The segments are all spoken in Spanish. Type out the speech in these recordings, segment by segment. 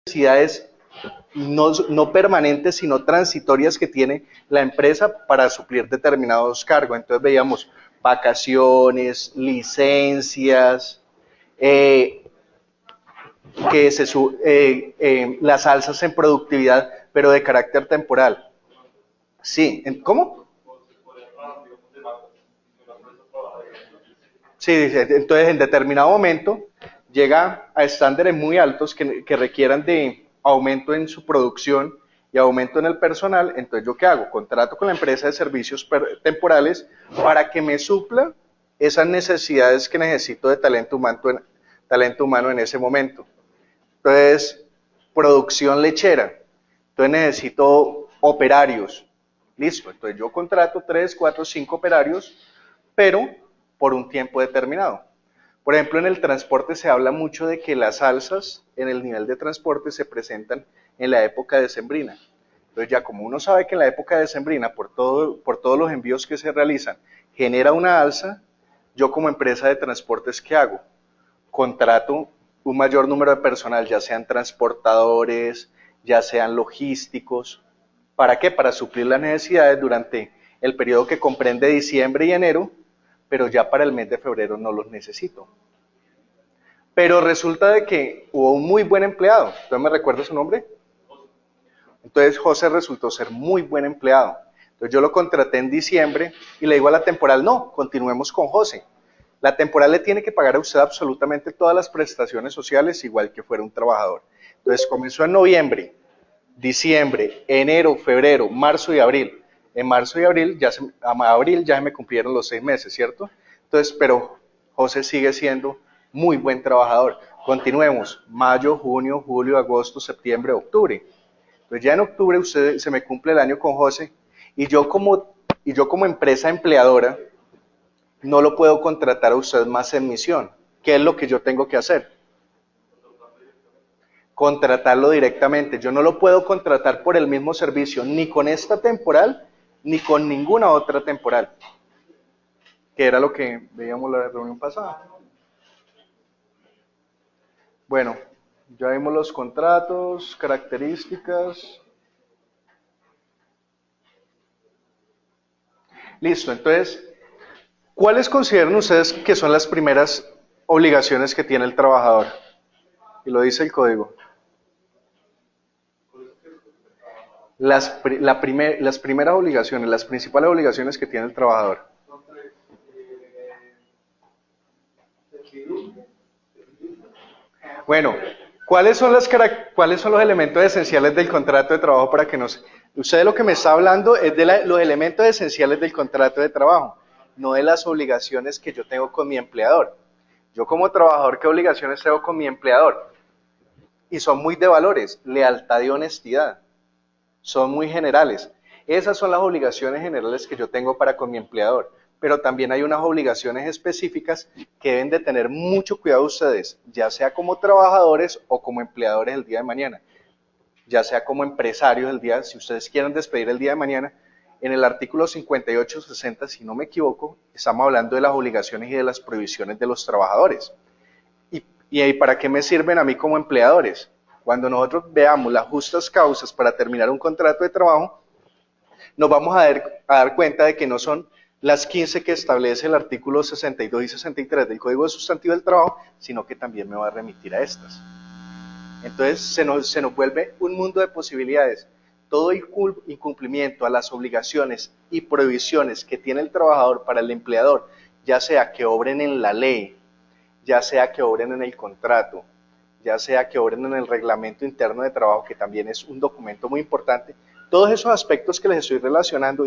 necesidades no permanentes, sino transitorias que tiene la empresa para suplir determinados cargos. Entonces veíamos vacaciones, licencias, eh, las alzas en productividad, pero de carácter temporal. Sí, ¿cómo? Sí, dice, entonces en determinado momento llega a estándares muy altos que requieran de aumento en su producción y aumento en el personal. Entonces, ¿yo qué hago? Contrato con la empresa de servicios temporales para que me supla esas necesidades que necesito de talento humano en ese momento. Entonces, producción lechera. Entonces necesito operarios. Listo. Entonces yo contrato 3, 4, 5 operarios, pero por un tiempo determinado. Por ejemplo, en el transporte se habla mucho de que las alzas en el nivel de transporte se presentan en la época decembrina. Entonces ya como uno sabe que en la época decembrina, por todos los envíos que se realizan, genera una alza, yo como empresa de transportes, ¿qué hago? Contrato un mayor número de personal, ya sean transportadores, ya sean logísticos. ¿Para qué? Para suplir las necesidades durante el periodo que comprende diciembre y enero, pero ya para el mes de febrero no los necesito. Pero resulta de que hubo un muy buen empleado. ¿Entonces me recuerda su nombre? Entonces José resultó ser muy buen empleado. Entonces yo lo contraté en diciembre y le digo a la temporal, no, continuemos con José. La temporal le tiene que pagar a usted absolutamente todas las prestaciones sociales igual que fuera un trabajador. Entonces comenzó en noviembre, diciembre, enero, febrero, marzo y abril. En marzo y abril ya se me cumplieron los 6 meses, ¿cierto? Entonces, pero José sigue siendo muy buen trabajador. Continuemos, mayo, junio, julio, agosto, septiembre, octubre. Entonces ya en octubre se me cumple el año con José y yo como empresa empleadora no lo puedo contratar a usted más en misión. ¿Qué es lo que yo tengo que hacer? Contratarlo directamente. Yo no lo puedo contratar por el mismo servicio, ni con esta temporal, ni con ninguna otra temporal, que era lo que veíamos en la reunión pasada. Bueno, ya vimos los contratos, características. Listo, entonces, ¿cuáles consideran ustedes que son las primeras obligaciones que tiene el trabajador? Y lo dice el código. Las primeras obligaciones, las principales obligaciones que tiene el trabajador. Bueno, ¿cuáles son los elementos esenciales del contrato de trabajo para que nos... Usted lo que me está hablando es de los elementos esenciales del contrato de trabajo, no de las obligaciones que yo tengo con mi empleador. Yo como trabajador, ¿qué obligaciones tengo con mi empleador? Y son muy de valores, lealtad y honestidad. Son muy generales. Esas son las obligaciones generales que yo tengo para con mi empleador. Pero también hay unas obligaciones específicas que deben de tener mucho cuidado ustedes, ya sea como trabajadores o como empleadores el día de mañana, ya sea como empresarios el día, si ustedes quieren despedir el día de mañana. En el artículo 58-60, si no me equivoco, estamos hablando de las obligaciones y de las prohibiciones de los trabajadores. ¿Y para qué me sirven a mí como empleadores? Cuando nosotros veamos las justas causas para terminar un contrato de trabajo, nos vamos a dar cuenta de que no son las 15 que establece el artículo 62 y 63 del Código de Sustantivo del Trabajo, sino que también me va a remitir a estas. Entonces se nos vuelve un mundo de posibilidades. Todo incumplimiento a las obligaciones y prohibiciones que tiene el trabajador para el empleador, ya sea que obren en la ley, ya sea que obren en el contrato, ya sea que obren en el reglamento interno de trabajo, que también es un documento muy importante, todos esos aspectos que les estoy relacionando,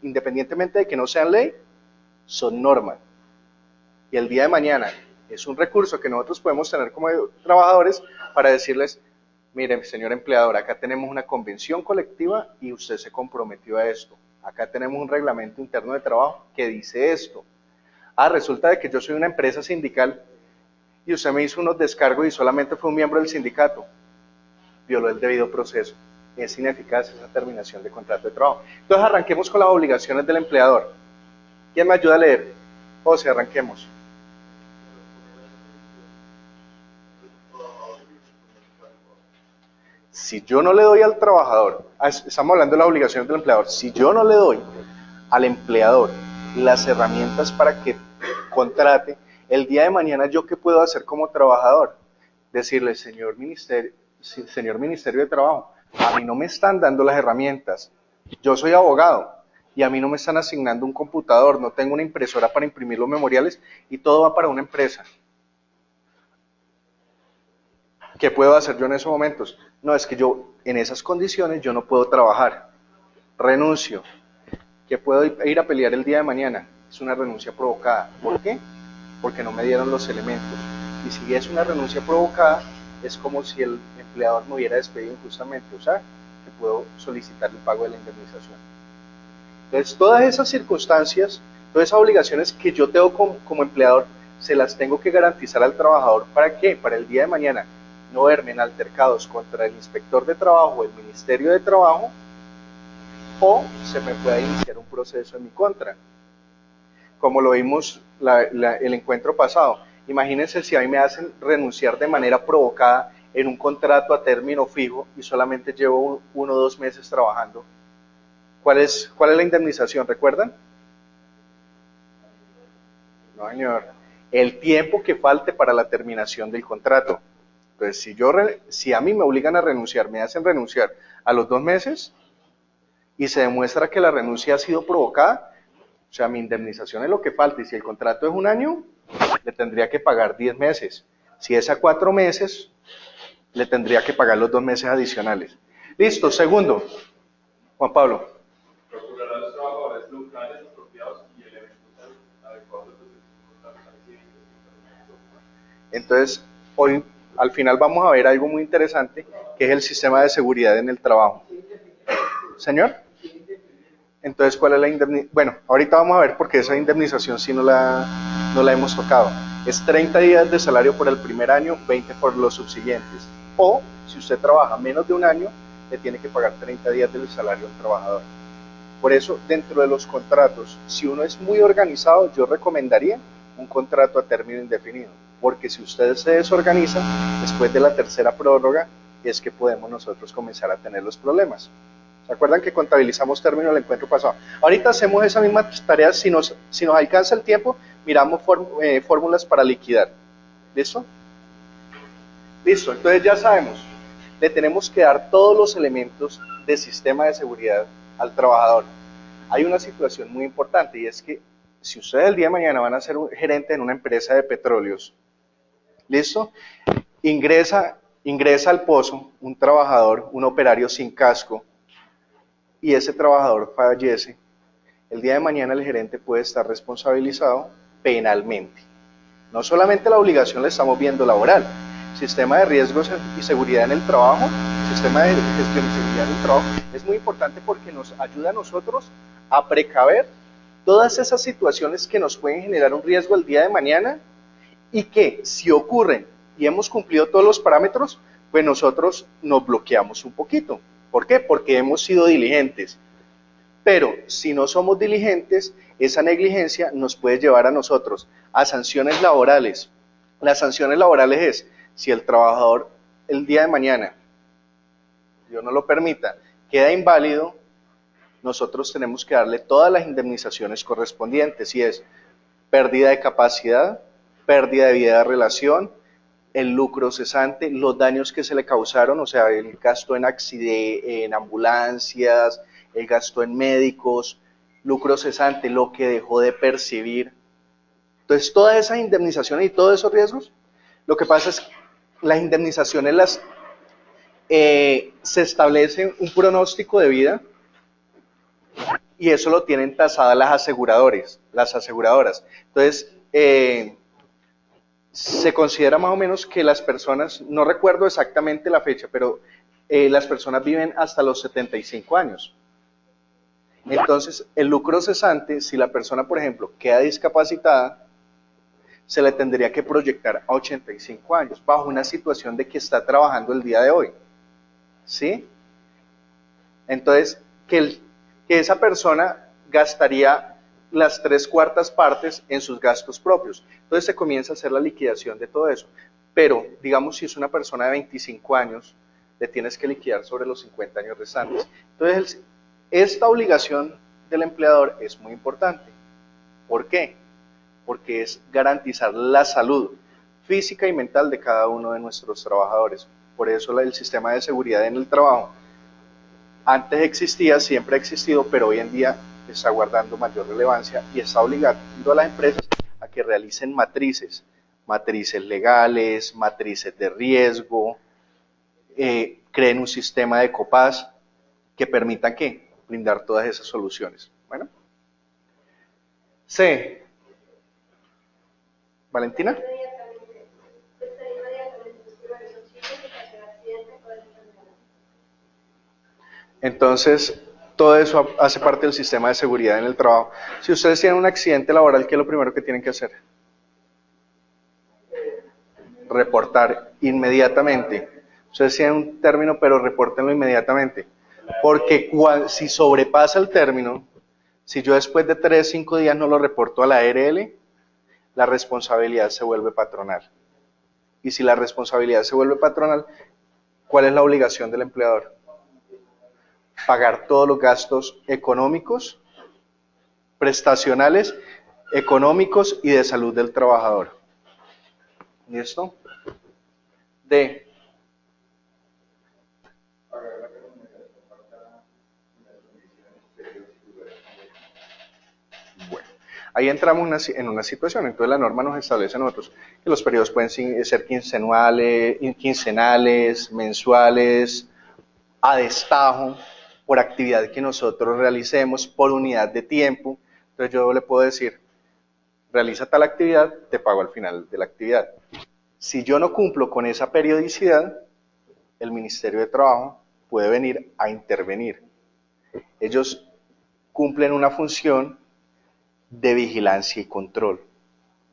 independientemente de que no sean ley, son normas. Y el día de mañana es un recurso que nosotros podemos tener como trabajadores para decirles, miren, señor empleador, acá tenemos una convención colectiva y usted se comprometió a esto. Acá tenemos un reglamento interno de trabajo que dice esto. Resulta de que yo soy una empresa sindical y usted me hizo unos descargos y solamente fue un miembro del sindicato. Violó el debido proceso. Es ineficaz esa terminación de contrato de trabajo. Entonces arranquemos con las obligaciones del empleador. ¿Quién me ayuda a leer? José, arranquemos. si yo no le doy al trabajador, estamos hablando de las obligaciones del empleador, si yo no le doy al empleador las herramientas para que contrate, el día de mañana yo qué puedo hacer como trabajador, decirle, señor Ministerio de Trabajo, a mí no me están dando las herramientas, yo soy abogado y a mí no me están asignando un computador, no tengo una impresora para imprimir los memoriales y todo va para una empresa. ¿Qué puedo hacer yo en esos momentos? No, es que yo en esas condiciones yo no puedo trabajar, renuncio. ¿Qué puedo ir a pelear el día de mañana? Es una renuncia provocada. ¿Por qué? Porque no me dieron los elementos. Y si es una renuncia provocada, es como si el empleador me hubiera despedido injustamente, o sea, que puedo solicitar el pago de la indemnización. Entonces, todas esas circunstancias, todas esas obligaciones que yo tengo como empleador, se las tengo que garantizar al trabajador. ¿Para qué? Para el día de mañana no verme en altercados contra el inspector de trabajo o el Ministerio de Trabajo, o se me pueda iniciar un proceso en mi contra, como lo vimos el encuentro pasado. Imagínense si a mí me hacen renunciar de manera provocada en un contrato a término fijo y solamente llevo 1 o 2 meses trabajando. ¿Cuál es la indemnización? ¿Recuerdan? No, señor. El tiempo que falte para la terminación del contrato. Entonces, si a mí me obligan a renunciar, me hacen renunciar a los 2 meses y se demuestra que la renuncia ha sido provocada, o sea, mi indemnización es lo que falta. Y si el contrato es 1 año, le tendría que pagar 10 meses. Si es a 4 meses, le tendría que pagar los 2 meses adicionales. Listo, segundo. Juan Pablo. Procurar a los trabajadores locales apropiados y elementos adecuados de protección. Entonces, hoy al final vamos a ver algo muy interesante, que es el sistema de seguridad en el trabajo. ¿Señor? Entonces, ¿cuál es la indemnización? Bueno, ahorita vamos a ver porque esa indemnización sí no la hemos tocado. Es 30 días de salario por el primer año, 20 por los subsiguientes. O, si usted trabaja menos de 1 año, le tiene que pagar 30 días del salario al trabajador. Por eso, dentro de los contratos, si uno es muy organizado, yo recomendaría un contrato a término indefinido. Porque si usted se desorganiza, después de la tercera prórroga, es que podemos nosotros comenzar a tener los problemas. ¿Se acuerdan que contabilizamos término del encuentro pasado? Ahorita hacemos esa misma tarea, si nos alcanza el tiempo, miramos fórmulas para liquidar. ¿Listo? Listo, entonces ya sabemos, le tenemos que dar todos los elementos de sistema de seguridad al trabajador. Hay una situación muy importante y es que si ustedes el día de mañana van a ser un gerente en una empresa de petróleos, ¿listo? Ingresa al pozo un trabajador, un operario sin casco, y ese trabajador fallece, el día de mañana el gerente puede estar responsabilizado penalmente. No solamente la obligación la estamos viendo laboral, sistema de riesgos y seguridad en el trabajo, sistema de gestión y seguridad en el trabajo, es muy importante porque nos ayuda a nosotros a precaver todas esas situaciones que nos pueden generar un riesgo el día de mañana y que si ocurren y hemos cumplido todos los parámetros, pues nosotros nos bloqueamos un poquito. ¿Por qué? Porque hemos sido diligentes. Pero si no somos diligentes, esa negligencia nos puede llevar a nosotros a sanciones laborales. Las sanciones laborales es, si el trabajador el día de mañana, Dios no lo permita, queda inválido, nosotros tenemos que darle todas las indemnizaciones correspondientes, y es pérdida de capacidad, pérdida de vida de relación, el lucro cesante, los daños que se le causaron, o sea, el gasto en ambulancias, el gasto en médicos, lucro cesante, lo que dejó de percibir. Entonces, todas esas indemnizaciones y todos esos riesgos, lo que pasa es que las indemnizaciones se establece un pronóstico de vida y eso lo tienen tasadas las aseguradoras. Entonces, se considera más o menos que las personas, no recuerdo exactamente la fecha, pero las personas viven hasta los 75 años. Entonces, el lucro cesante, si la persona, por ejemplo, queda discapacitada, se le tendría que proyectar a 85 años, bajo una situación de que está trabajando el día de hoy. ¿Sí? Entonces, que esa persona gastaría las 3/4 partes en sus gastos propios. Entonces se comienza a hacer la liquidación de todo eso. Pero, digamos, si es una persona de 25 años, le tienes que liquidar sobre los 50 años restantes. Entonces, esta obligación del empleador es muy importante. ¿Por qué? Porque es garantizar la salud física y mental de cada uno de nuestros trabajadores. Por eso el sistema de seguridad en el trabajo antes existía, siempre ha existido, pero hoy en día está guardando mayor relevancia y está obligando a las empresas a que realicen matrices legales, matrices de riesgo, creen un sistema de COPAS que permita ¿qué? Brindar todas esas soluciones. Bueno. C. Valentina. Entonces, todo eso hace parte del sistema de seguridad en el trabajo. Si ustedes tienen un accidente laboral, ¿qué es lo primero que tienen que hacer? Reportar inmediatamente. Ustedes tienen un término, pero repórtenlo inmediatamente. Porque si sobrepasa el término, si yo después de 3 o 5 días no lo reporto a la ARL, la responsabilidad se vuelve patronal. Y si la responsabilidad se vuelve patronal, ¿cuál es la obligación del empleador? Pagar todos los gastos económicos, prestacionales, económicos y de salud del trabajador. ¿Listo? D. Bueno, ahí entramos en una situación. Entonces la norma nos establece a nosotros que los periodos pueden ser quincenales, mensuales, a destajo, por actividad que nosotros realicemos, por unidad de tiempo. Entonces yo le puedo decir, realiza tal actividad, te pago al final de la actividad. Si yo no cumplo con esa periodicidad, el Ministerio de Trabajo puede venir a intervenir. Ellos cumplen una función de vigilancia y control.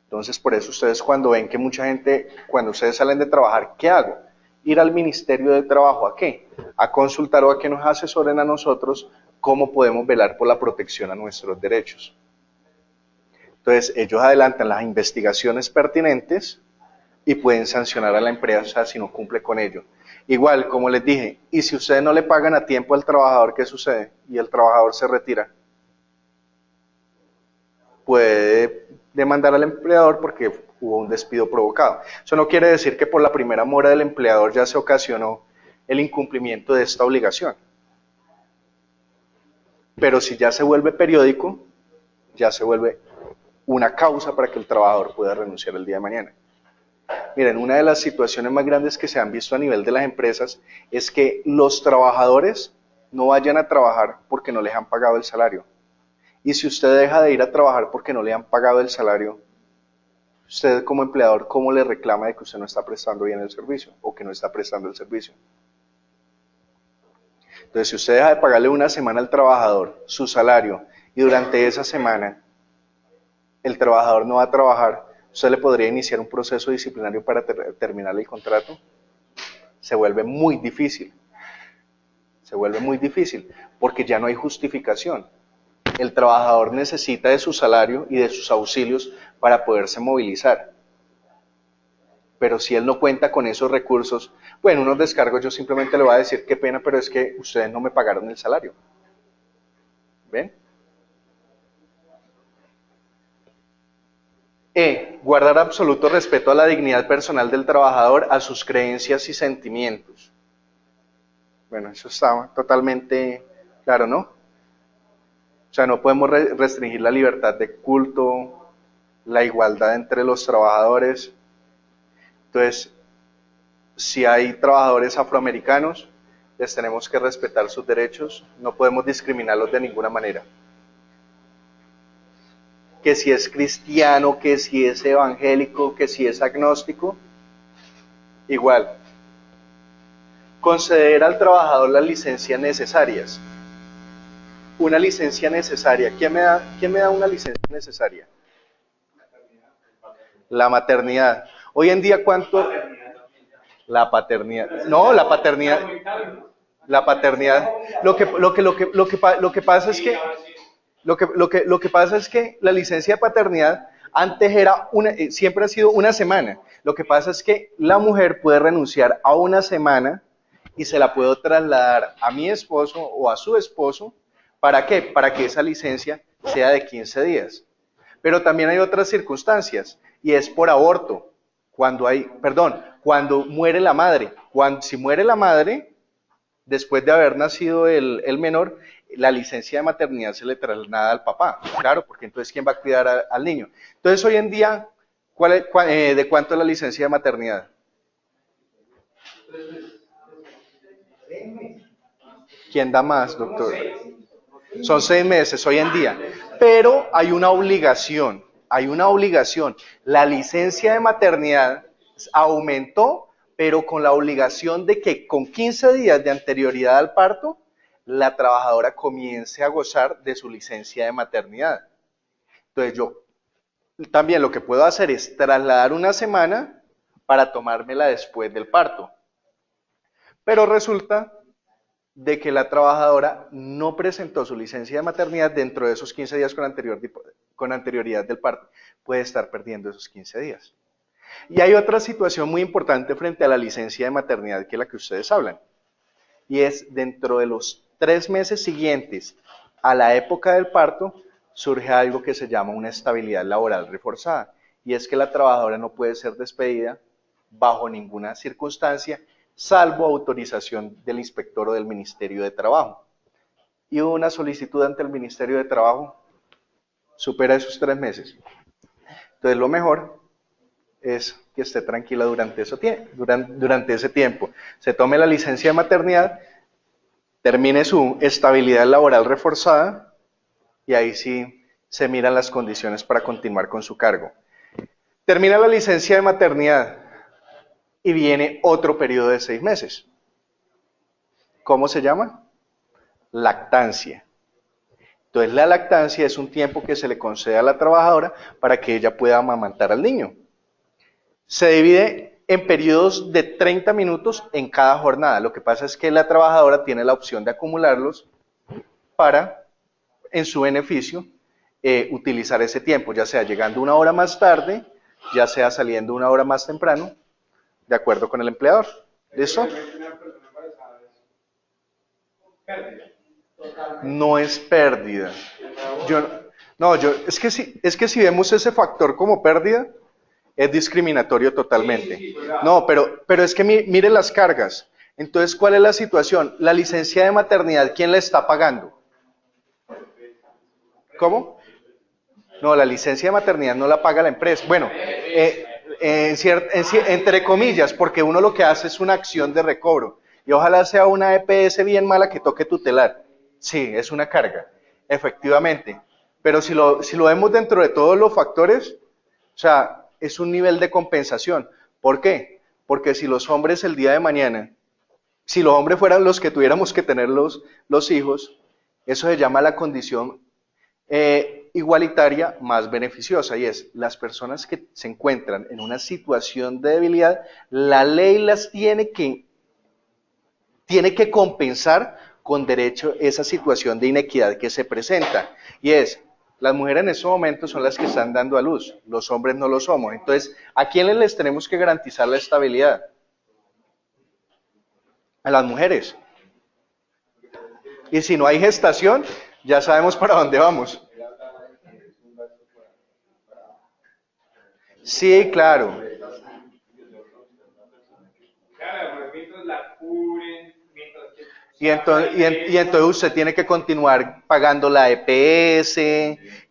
Entonces, por eso ustedes cuando ven que mucha gente, cuando ustedes salen de trabajar, ¿qué hago? Ir al Ministerio de Trabajo, ¿a qué? A consultar o a que nos asesoren a nosotros cómo podemos velar por la protección a nuestros derechos. Entonces, ellos adelantan las investigaciones pertinentes y pueden sancionar a la empresa si no cumple con ello. Igual, como les dije, y si ustedes no le pagan a tiempo al trabajador, ¿qué sucede? Y el trabajador se retira. Puede demandar al empleador porque hubo un despido provocado. Eso no quiere decir que por la primera mora del empleador ya se ocasionó el incumplimiento de esta obligación. Pero si ya se vuelve periódico, ya se vuelve una causa para que el trabajador pueda renunciar el día de mañana. Miren, una de las situaciones más grandes que se han visto a nivel de las empresas es que los trabajadores no vayan a trabajar porque no les han pagado el salario. Y si usted deja de ir a trabajar porque no le han pagado el salario, usted como empleador, ¿cómo le reclama de que usted no está prestando bien el servicio o que no está prestando el servicio? Entonces, si usted deja de pagarle una semana al trabajador su salario y durante esa semana el trabajador no va a trabajar, ¿usted le podría iniciar un proceso disciplinario para terminar el contrato? Se vuelve muy difícil. Se vuelve muy difícil porque ya no hay justificación. El trabajador necesita de su salario y de sus auxilios para poderse movilizar. Pero si él no cuenta con esos recursos, bueno, unos descargos yo simplemente le voy a decir, qué pena, pero es que ustedes no me pagaron el salario. ¿Ven? Guardar absoluto respeto a la dignidad personal del trabajador, a sus creencias y sentimientos. Bueno, eso está totalmente claro, ¿no? O sea, no podemos restringir la libertad de culto, la igualdad entre los trabajadores. Entonces, si hay trabajadores afroamericanos, les tenemos que respetar sus derechos, no podemos discriminarlos de ninguna manera. Que si es cristiano, que si es evangélico, que si es agnóstico, igual. Conceder al trabajador las licencias necesarias. Una licencia necesaria. ¿Quién me da una licencia necesaria? La maternidad. Hoy en día, ¿cuánto? La paternidad. No, la paternidad. La paternidad. Lo que pasa es que lo que pasa es que la licencia de paternidad antes era siempre ha sido una semana. Lo que pasa es que la mujer puede renunciar a una semana y se la puedo trasladar a mi esposo o a su esposo. ¿Para qué? Para que esa licencia sea de 15 días. Pero también hay otras circunstancias, y es por aborto. Cuando muere la madre. Si muere la madre, después de haber nacido el menor, la licencia de maternidad se le traslada al papá. Claro, porque entonces ¿quién va a cuidar al niño? Entonces hoy en día, ¿de cuánto es la licencia de maternidad? ¿Quién da más, doctor? Son 6 meses hoy en día. Pero hay una obligación. La licencia de maternidad aumentó, pero con la obligación de que con 15 días de anterioridad al parto, la trabajadora comience a gozar de su licencia de maternidad. Entonces yo también lo que puedo hacer es trasladar una semana para tomármela después del parto. Pero resulta de que la trabajadora no presentó su licencia de maternidad dentro de esos 15 días con anterioridad del parto. Puede estar perdiendo esos 15 días. Y hay otra situación muy importante frente a la licencia de maternidad, que es la que ustedes hablan. Y es dentro de los 3 meses siguientes a la época del parto, surge algo que se llama una estabilidad laboral reforzada. Y es que la trabajadora no puede ser despedida bajo ninguna circunstancia, salvo autorización del inspector o del Ministerio de Trabajo. Y una solicitud ante el Ministerio de Trabajo supera esos 3 meses. Entonces lo mejor es que esté tranquila durante ese tiempo. Se tome la licencia de maternidad, termine su estabilidad laboral reforzada y ahí sí se miran las condiciones para continuar con su cargo. Termina la licencia de maternidad y viene otro periodo de 6 meses. ¿Cómo se llama? Lactancia. Entonces la lactancia es un tiempo que se le concede a la trabajadora para que ella pueda amamantar al niño. Se divide en periodos de 30 minutos en cada jornada. Lo que pasa es que la trabajadora tiene la opción de acumularlos para, en su beneficio, utilizar ese tiempo, ya sea llegando 1 hora más tarde, ya sea saliendo 1 hora más temprano, de acuerdo con el empleador. ¿Listo? No es pérdida. Es que si vemos ese factor como pérdida, es discriminatorio totalmente. No, pero es que mire las cargas. Entonces, ¿cuál es la situación? La licencia de maternidad, ¿quién la está pagando? ¿Cómo? No, la licencia de maternidad no la paga la empresa. Bueno, entre comillas, porque uno lo que hace es una acción de recobro. Y ojalá sea una EPS bien mala que toque tutelar. Sí, es una carga, efectivamente. Pero si lo vemos dentro de todos los factores, o sea, es un nivel de compensación. ¿Por qué? Porque si los hombres el día de mañana, si los hombres fueran los que tuviéramos que tener los hijos, eso se llama la condición igualitaria más beneficiosa, y es las personas que se encuentran en una situación de debilidad, la ley las tiene que compensar con derecho esa situación de inequidad que se presenta, y es, las mujeres en ese momento son las que están dando a luz, los hombres no lo somos. Entonces, ¿a quiénes les tenemos que garantizar la estabilidad? A las mujeres. Y si no hay gestación, ya sabemos para dónde vamos. Sí, claro. Y entonces usted tiene que continuar pagando la EPS,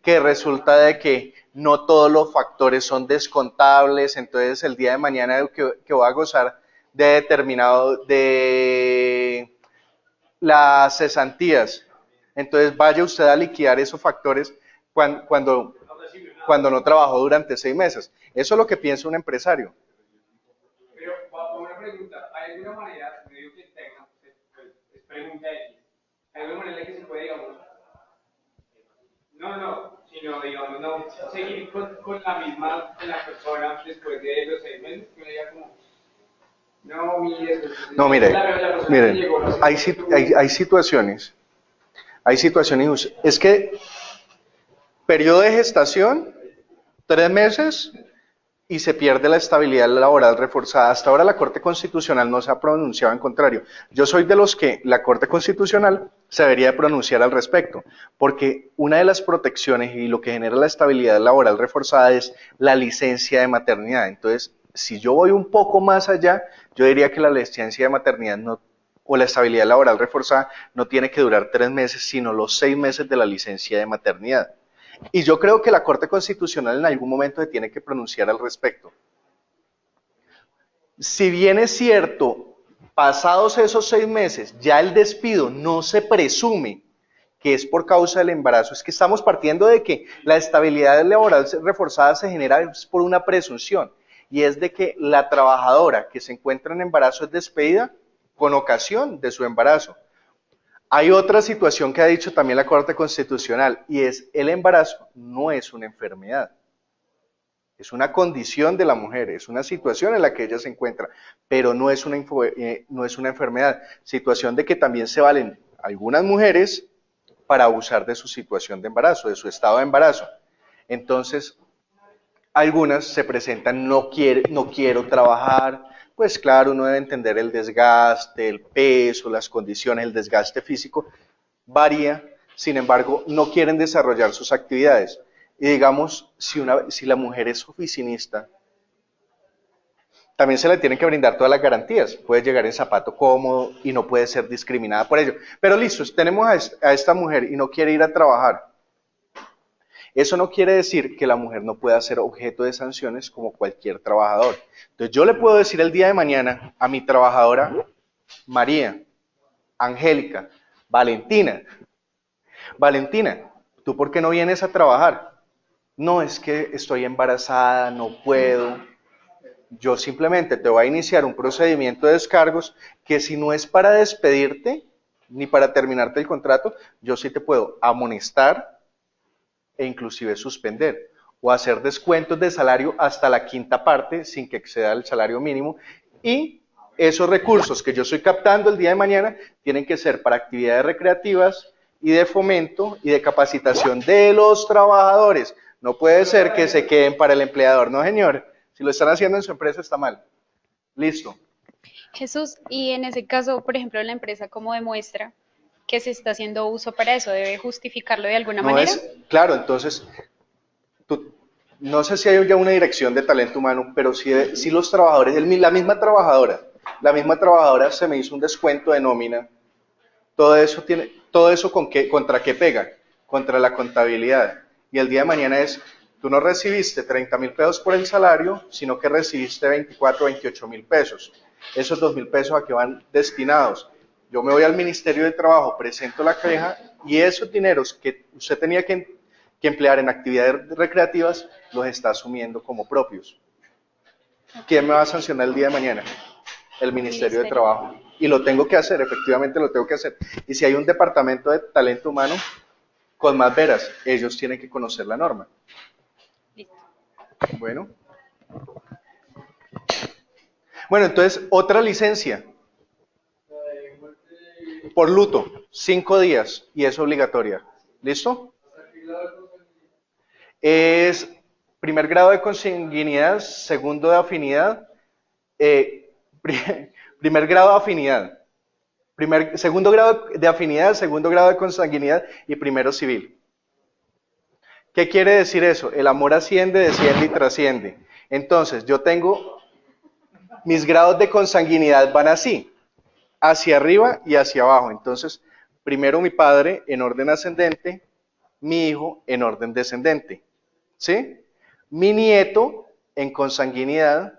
que resulta de que no todos los factores son descontables, entonces el día de mañana que va a gozar de determinado, de las cesantías, entonces vaya usted a liquidar esos factores cuando no trabajó durante 6 meses. Eso es lo que piensa un empresario. Pero, una pregunta, ¿hay alguna manera, no digo que tenga, es pregunta X, ¿hay alguna manera que se puede, digamos, sino, digamos, no seguir con la misma, con la persona después de los 6 meses, que me diga como, no, mire, hay situaciones, es que periodo de gestación, 3 meses, y se pierde la estabilidad laboral reforzada. Hasta ahora la Corte Constitucional no se ha pronunciado en contrario. Yo soy de los que la Corte Constitucional se debería de pronunciar al respecto, porque una de las protecciones y lo que genera la estabilidad laboral reforzada es la licencia de maternidad. Entonces, si yo voy un poco más allá, yo diría que la licencia de maternidad no, o la estabilidad laboral reforzada no tiene que durar 3 meses, sino los 6 meses de la licencia de maternidad. Y yo creo que la Corte Constitucional en algún momento se tiene que pronunciar al respecto. Si bien es cierto, pasados esos 6 meses, ya el despido no se presume que es por causa del embarazo, es que estamos partiendo de que la estabilidad laboral reforzada se genera por una presunción, y es de que la trabajadora que se encuentra en embarazo es despedida con ocasión de su embarazo. Hay otra situación que ha dicho también la Corte Constitucional, y es el embarazo no es una enfermedad. Es una condición de la mujer, es una situación en la que ella se encuentra, pero no es una enfermedad. Situación de que también se valen algunas mujeres para abusar de su situación de embarazo, de su estado de embarazo. Entonces, algunas se presentan, no quiero trabajar. Pues claro, uno debe entender el desgaste, el peso, las condiciones, el desgaste físico varía, sin embargo, no quieren desarrollar sus actividades. Y digamos, si la mujer es oficinista, también se le tienen que brindar todas las garantías. Puede llegar en zapato cómodo y no puede ser discriminada por ello. Pero listo, tenemos a esta mujer y no quiere ir a trabajar. Eso no quiere decir que la mujer no pueda ser objeto de sanciones como cualquier trabajador. Entonces yo le puedo decir el día de mañana a mi trabajadora María, Angélica, Valentina, ¿tú por qué no vienes a trabajar? No, es que estoy embarazada, no puedo. Yo simplemente te voy a iniciar un procedimiento de descargos que si no es para despedirte ni para terminarte el contrato, yo sí te puedo amonestar e inclusive suspender o hacer descuentos de salario hasta la quinta parte sin que exceda el salario mínimo, y esos recursos que yo estoy captando el día de mañana tienen que ser para actividades recreativas y de fomento y de capacitación de los trabajadores. No puede ser que se queden para el empleador, no señor. Si lo están haciendo en su empresa está mal. Listo. Jesús, y en ese caso, por ejemplo, la empresa como demuestra que se está haciendo uso para eso, ¿debe justificarlo de alguna No manera? es, claro, entonces, tú, no sé si hay ya una dirección de talento humano, pero sí los trabajadores, la misma trabajadora se me hizo un descuento de nómina. Todo eso ¿contra qué pega? Contra la contabilidad. Y el día de mañana es, tú no recibiste 30,000 pesos por el salario, sino que recibiste 24, 28 mil pesos. Esos 2,000 pesos a qué van destinados. Yo me voy al Ministerio de Trabajo, presento la queja y esos dineros que usted tenía que emplear en actividades recreativas los está asumiendo como propios. ¿Quién me va a sancionar el día de mañana? El Ministerio de Trabajo. Y lo tengo que hacer, efectivamente lo tengo que hacer. Y si hay un departamento de talento humano, con más veras, ellos tienen que conocer la norma. Listo. Bueno. Bueno, entonces, otra licencia. Por luto, 5 días y es obligatoria. ¿Listo? Es primer grado de consanguinidad, segundo de afinidad, primer grado de afinidad, segundo grado de afinidad, segundo grado de consanguinidad y primero civil. ¿Qué quiere decir eso? El amor asciende, desciende y trasciende. Entonces, yo tengo, mis grados de consanguinidad van así, hacia arriba y hacia abajo. Entonces, primero mi padre en orden ascendente, mi hijo en orden descendente. ¿Sí? Mi nieto en consanguinidad,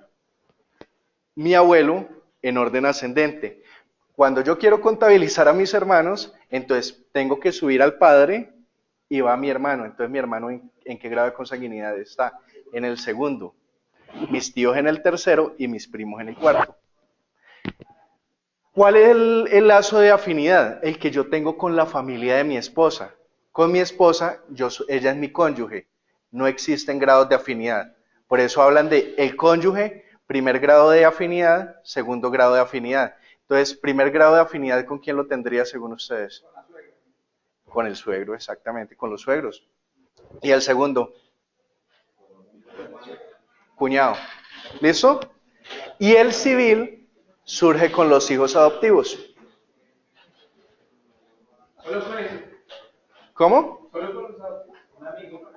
mi abuelo en orden ascendente. Cuando yo quiero contabilizar a mis hermanos, entonces tengo que subir al padre y va mi hermano. Entonces, mi hermano, ¿en qué grado de consanguinidad está? En el segundo. Mis tíos en el tercero y mis primos en el cuarto. ¿Cuál es el lazo de afinidad? El que yo tengo con la familia de mi esposa. Con mi esposa, ella es mi cónyuge. No existen grados de afinidad. Por eso hablan de el cónyuge, primer grado de afinidad, segundo grado de afinidad. Entonces, primer grado de afinidad, ¿con quién lo tendría según ustedes? Con el suegro, exactamente, con los suegros. Y el segundo, cuñado. ¿Listo? Y el civil surge con los hijos adoptivos. Solo con eso. ¿Cómo? Solo con los adoptivos. Un amigo.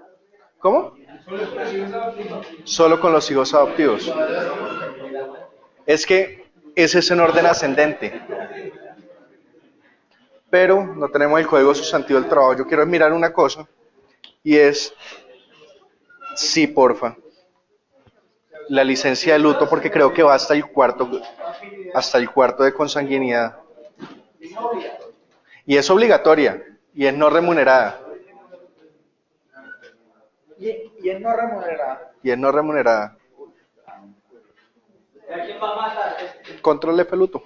¿Cómo? Solo con los hijos adoptivos. Solo con los hijos adoptivos. Es que ese es en orden ascendente. Pero no tenemos el código sustantivo del trabajo. Yo quiero mirar una cosa y es, sí, porfa, la licencia de luto, porque creo que va hasta el cuarto de consanguinidad. Y es obligatoria y es no remunerada. Y es no remunerada. Y es no remunerada. ¿A quién va a matar? Control F luto.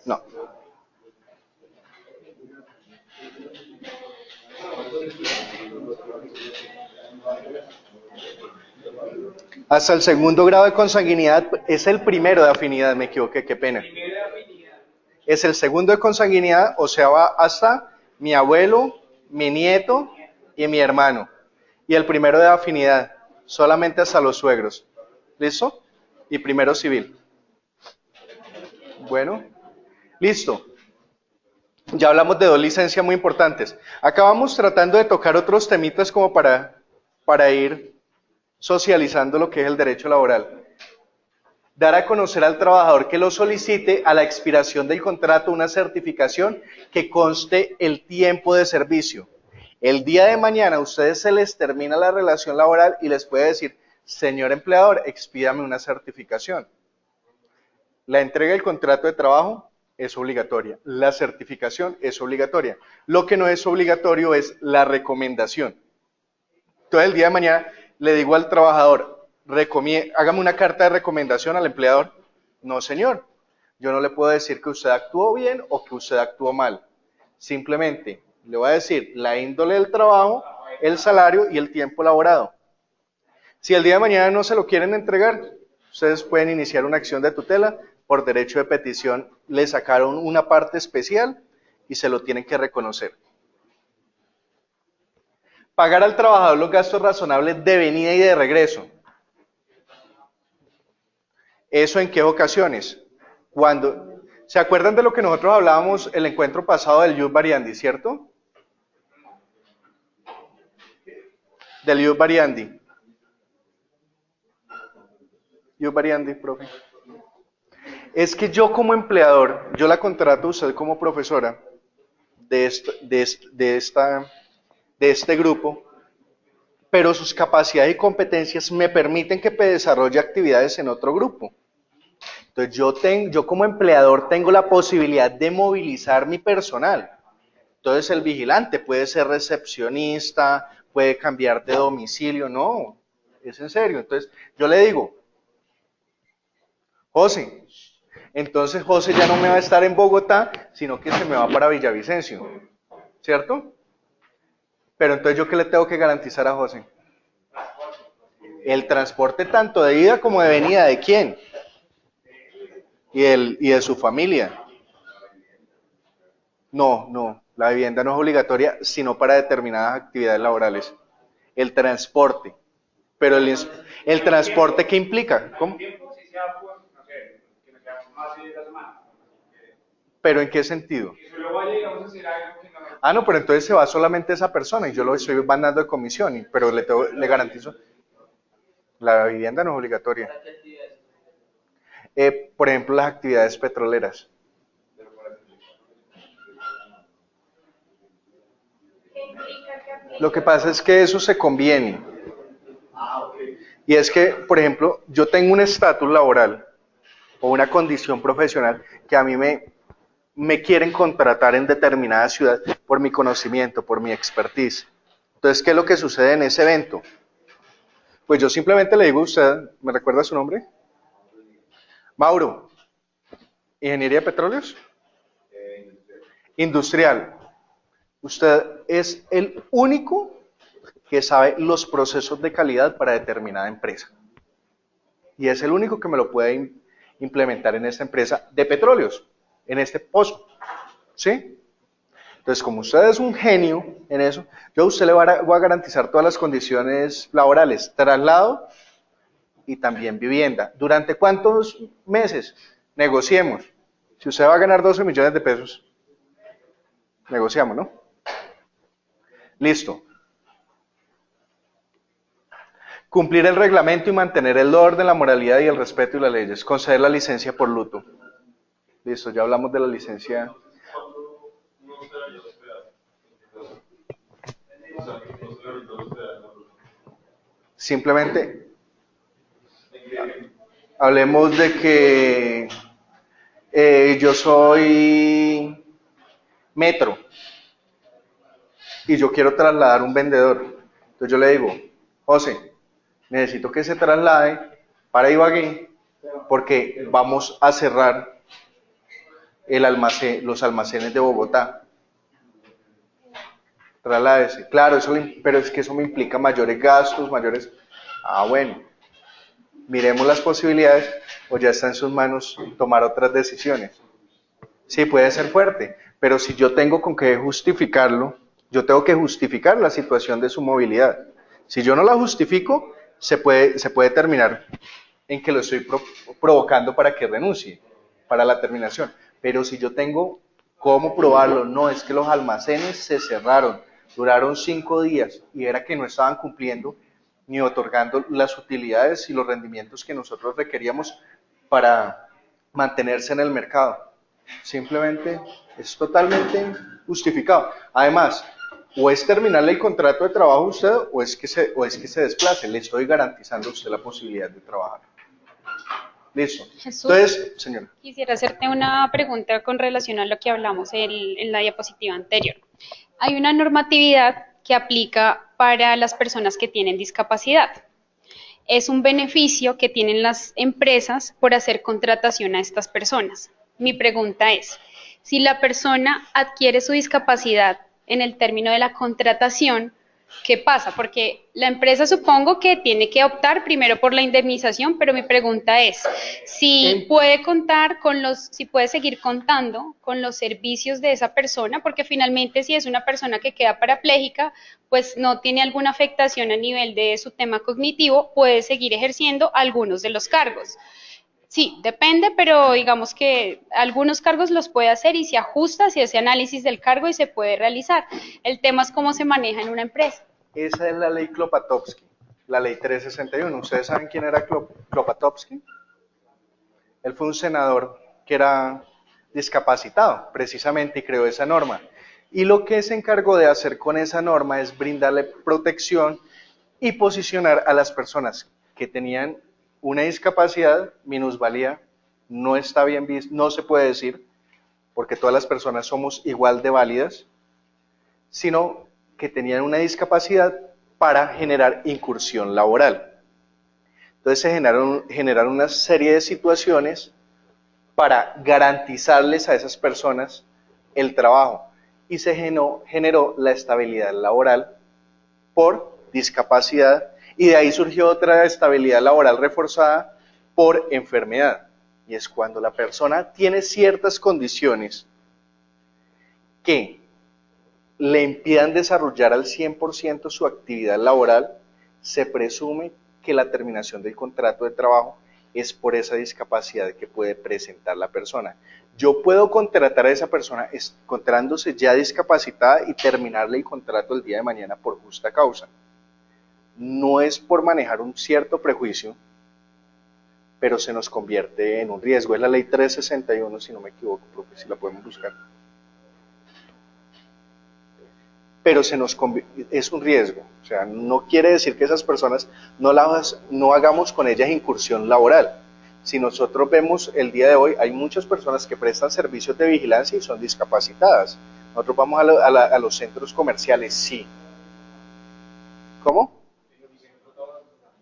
No. Hasta el segundo grado de consanguinidad es el primero de afinidad, me equivoqué, qué pena. Es el segundo de consanguinidad, o sea, va hasta mi abuelo, mi nieto y mi hermano. Y el primero de afinidad, solamente hasta los suegros. ¿Listo? Y primero civil. Bueno, listo. Ya hablamos de dos licencias muy importantes. Acá vamos tratando de tocar otros temitas como para ir socializando lo que es el derecho laboral. Dar a conocer al trabajador que lo solicite a la expiración del contrato una certificación que conste el tiempo de servicio. El día de mañana a ustedes se les termina la relación laboral y les puede decir, señor empleador, expídame una certificación. La entrega del contrato de trabajo es obligatoria. La certificación es obligatoria. Lo que no es obligatorio es la recomendación. Entonces el día de mañana le digo al trabajador, hágame una carta de recomendación al empleador. No, señor. Yo no le puedo decir que usted actuó bien o que usted actuó mal. Simplemente le voy a decir la índole del trabajo, el salario y el tiempo laborado. Si el día de mañana no se lo quieren entregar, ustedes pueden iniciar una acción de tutela. Por derecho de petición le sacaron una parte especial y se lo tienen que reconocer. Pagar al trabajador los gastos razonables de venida y de regreso. ¿Eso en qué ocasiones? Cuando, ¿se acuerdan de lo que nosotros hablábamos el encuentro pasado del ius variandi, cierto? Del ius variandi. Ius variandi, profe. Es que yo como empleador, yo la contrato a usted como profesora de este grupo, pero sus capacidades y competencias me permiten que desarrolle actividades en otro grupo. Entonces yo como empleador tengo la posibilidad de movilizar mi personal. Entonces el vigilante puede ser recepcionista, puede cambiar de domicilio, no, es en serio. Entonces yo le digo, José, entonces José ya no me va a estar en Bogotá, sino que se me va para Villavicencio, ¿cierto? Pero entonces ¿yo qué le tengo que garantizar a José? El transporte tanto de ida como de venida, ¿de quién? Y de su familia. No, la vivienda no es obligatoria, sino para determinadas actividades laborales. El transporte. Pero el transporte, ¿qué implica? ¿Cómo? ¿Pero en qué sentido? Ah, no, pero entonces se va solamente esa persona y yo lo estoy mandando de comisión, pero le garantizo, la vivienda no es obligatoria. Por ejemplo, las actividades petroleras. Lo que pasa es que eso se conviene. Y es que, por ejemplo, yo tengo un estatus laboral o una condición profesional que a mí me quieren contratar en determinada ciudad por mi conocimiento, por mi expertise. Entonces, ¿qué es lo que sucede en ese evento? Pues yo simplemente le digo a usted, ¿me recuerda su nombre? Mauro, ¿ingeniería de petróleos? Industrial. Usted es el único que sabe los procesos de calidad para determinada empresa. Y es el único que me lo puede implementar en esta empresa de petróleos, en este pozo. ¿Sí? Entonces, como usted es un genio en eso, yo a usted le voy a garantizar todas las condiciones laborales, traslado y también vivienda. ¿Durante cuántos meses? Negociemos. Si usted va a ganar 12 millones de pesos, negociamos, ¿no? Listo. Cumplir el reglamento y mantener el orden, la moralidad y el respeto y las leyes. Conceder la licencia por luto. Listo, ya hablamos de la licencia. Simplemente hablemos de que yo soy metro y yo quiero trasladar un vendedor. Entonces yo le digo, José, necesito que se traslade para Ibagué porque vamos a cerrar el almacén, los almacenes de Bogotá. Trasládese. Claro, pero es que eso me implica mayores gastos, mayores... Ah, bueno. Miremos las posibilidades o ya está en sus manos tomar otras decisiones. Sí, puede ser fuerte, pero si yo tengo con qué justificarlo, yo tengo que justificar la situación de su movilidad. Si yo no la justifico, se puede terminar en que lo estoy provocando para que renuncie, para la terminación. Pero si yo tengo cómo probarlo, no, es que los almacenes se cerraron, duraron 5 días y era que no estaban cumpliendo ni otorgando las utilidades y los rendimientos que nosotros requeríamos para mantenerse en el mercado. Simplemente es totalmente justificado. Además, o es terminarle el contrato de trabajo a usted o es que se desplace. Le estoy garantizando a usted la posibilidad de trabajar. Listo. Jesús, entonces, señora. Quisiera hacerte una pregunta con relación a lo que hablamos en la diapositiva anterior. Hay una normatividad que aplica para las personas que tienen discapacidad. Es un beneficio que tienen las empresas por hacer contratación a estas personas. Mi pregunta es, si la persona adquiere su discapacidad en el término de la contratación, ¿qué pasa? Porque la empresa supongo que tiene que optar primero por la indemnización, pero mi pregunta es, si puede si puede seguir contando con los servicios de esa persona, porque finalmente si es una persona que queda parapléjica, pues no tiene alguna afectación a nivel de su tema cognitivo, puede seguir ejerciendo algunos de los cargos. Sí, depende, pero digamos que algunos cargos los puede hacer y se ajusta, se hace análisis del cargo y se puede realizar. El tema es cómo se maneja en una empresa. Esa es la ley Klopatowski, la ley 361. ¿Ustedes saben quién era Klopatowski? Él fue un senador que era discapacitado, precisamente, y creó esa norma. Y lo que se encargó de hacer con esa norma es brindarle protección y posicionar a las personas que tenían una discapacidad, minusvalía, no está bien visto, no se puede decir, porque todas las personas somos igual de válidas, sino que tenían una discapacidad para generar incursión laboral. Entonces se generaron una serie de situaciones para garantizarles a esas personas el trabajo y se generó la estabilidad laboral por discapacidad. Y de ahí surgió otra estabilidad laboral reforzada por enfermedad. Y es cuando la persona tiene ciertas condiciones que le impidan desarrollar al 100% su actividad laboral, se presume que la terminación del contrato de trabajo es por esa discapacidad que puede presentar la persona. Yo puedo contratar a esa persona encontrándose ya discapacitada y terminarle el contrato el día de mañana por justa causa. No es por manejar un cierto prejuicio, pero se nos convierte en un riesgo. Es la ley 361, si no me equivoco, profe, si la podemos buscar. Pero es un riesgo. O sea, no quiere decir que esas personas no hagamos con ellas incursión laboral. Si nosotros vemos el día de hoy, hay muchas personas que prestan servicios de vigilancia y son discapacitadas. Nosotros vamos a los centros comerciales, sí. ¿Cómo?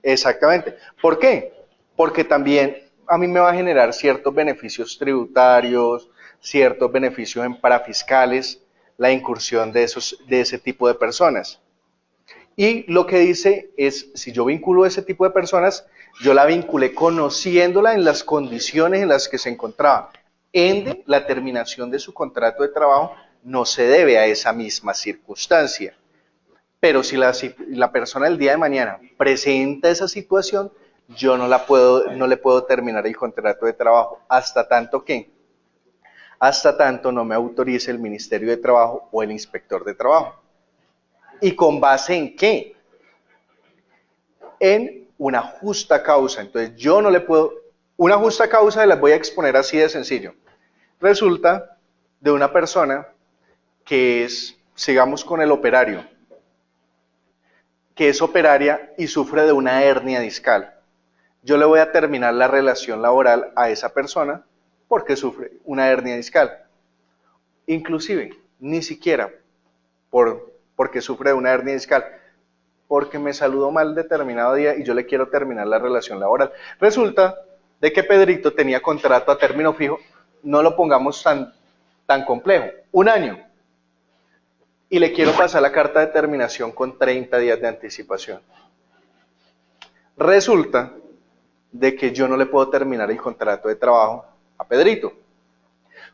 Exactamente. ¿Por qué? Porque también a mí me va a generar ciertos beneficios tributarios, ciertos beneficios en parafiscales, la incursión de ese tipo de personas. Y lo que dice es, si yo vinculo a ese tipo de personas, yo la vinculé conociéndola en las condiciones en las que se encontraba. Ende, la terminación de su contrato de trabajo no se debe a esa misma circunstancia. Pero si la persona el día de mañana presenta esa situación, yo no le puedo terminar el contrato de trabajo hasta tanto no me autorice el Ministerio de Trabajo o el inspector de trabajo. ¿Y con base en qué? En una justa causa. Entonces yo no le puedo, una justa causa las voy a exponer así de sencillo. Resulta de una persona que es, sigamos con el operario, que es operaria y sufre de una hernia discal. Yo le voy a terminar la relación laboral a esa persona porque sufre una hernia discal. Inclusive, ni siquiera porque sufre de una hernia discal, porque me saludó mal determinado día y yo le quiero terminar la relación laboral. Resulta de que Pedrito tenía contrato a término fijo, no lo pongamos tan complejo, 1 año. Y le quiero pasar la carta de terminación con 30 días de anticipación. Resulta de que yo no le puedo terminar el contrato de trabajo a Pedrito,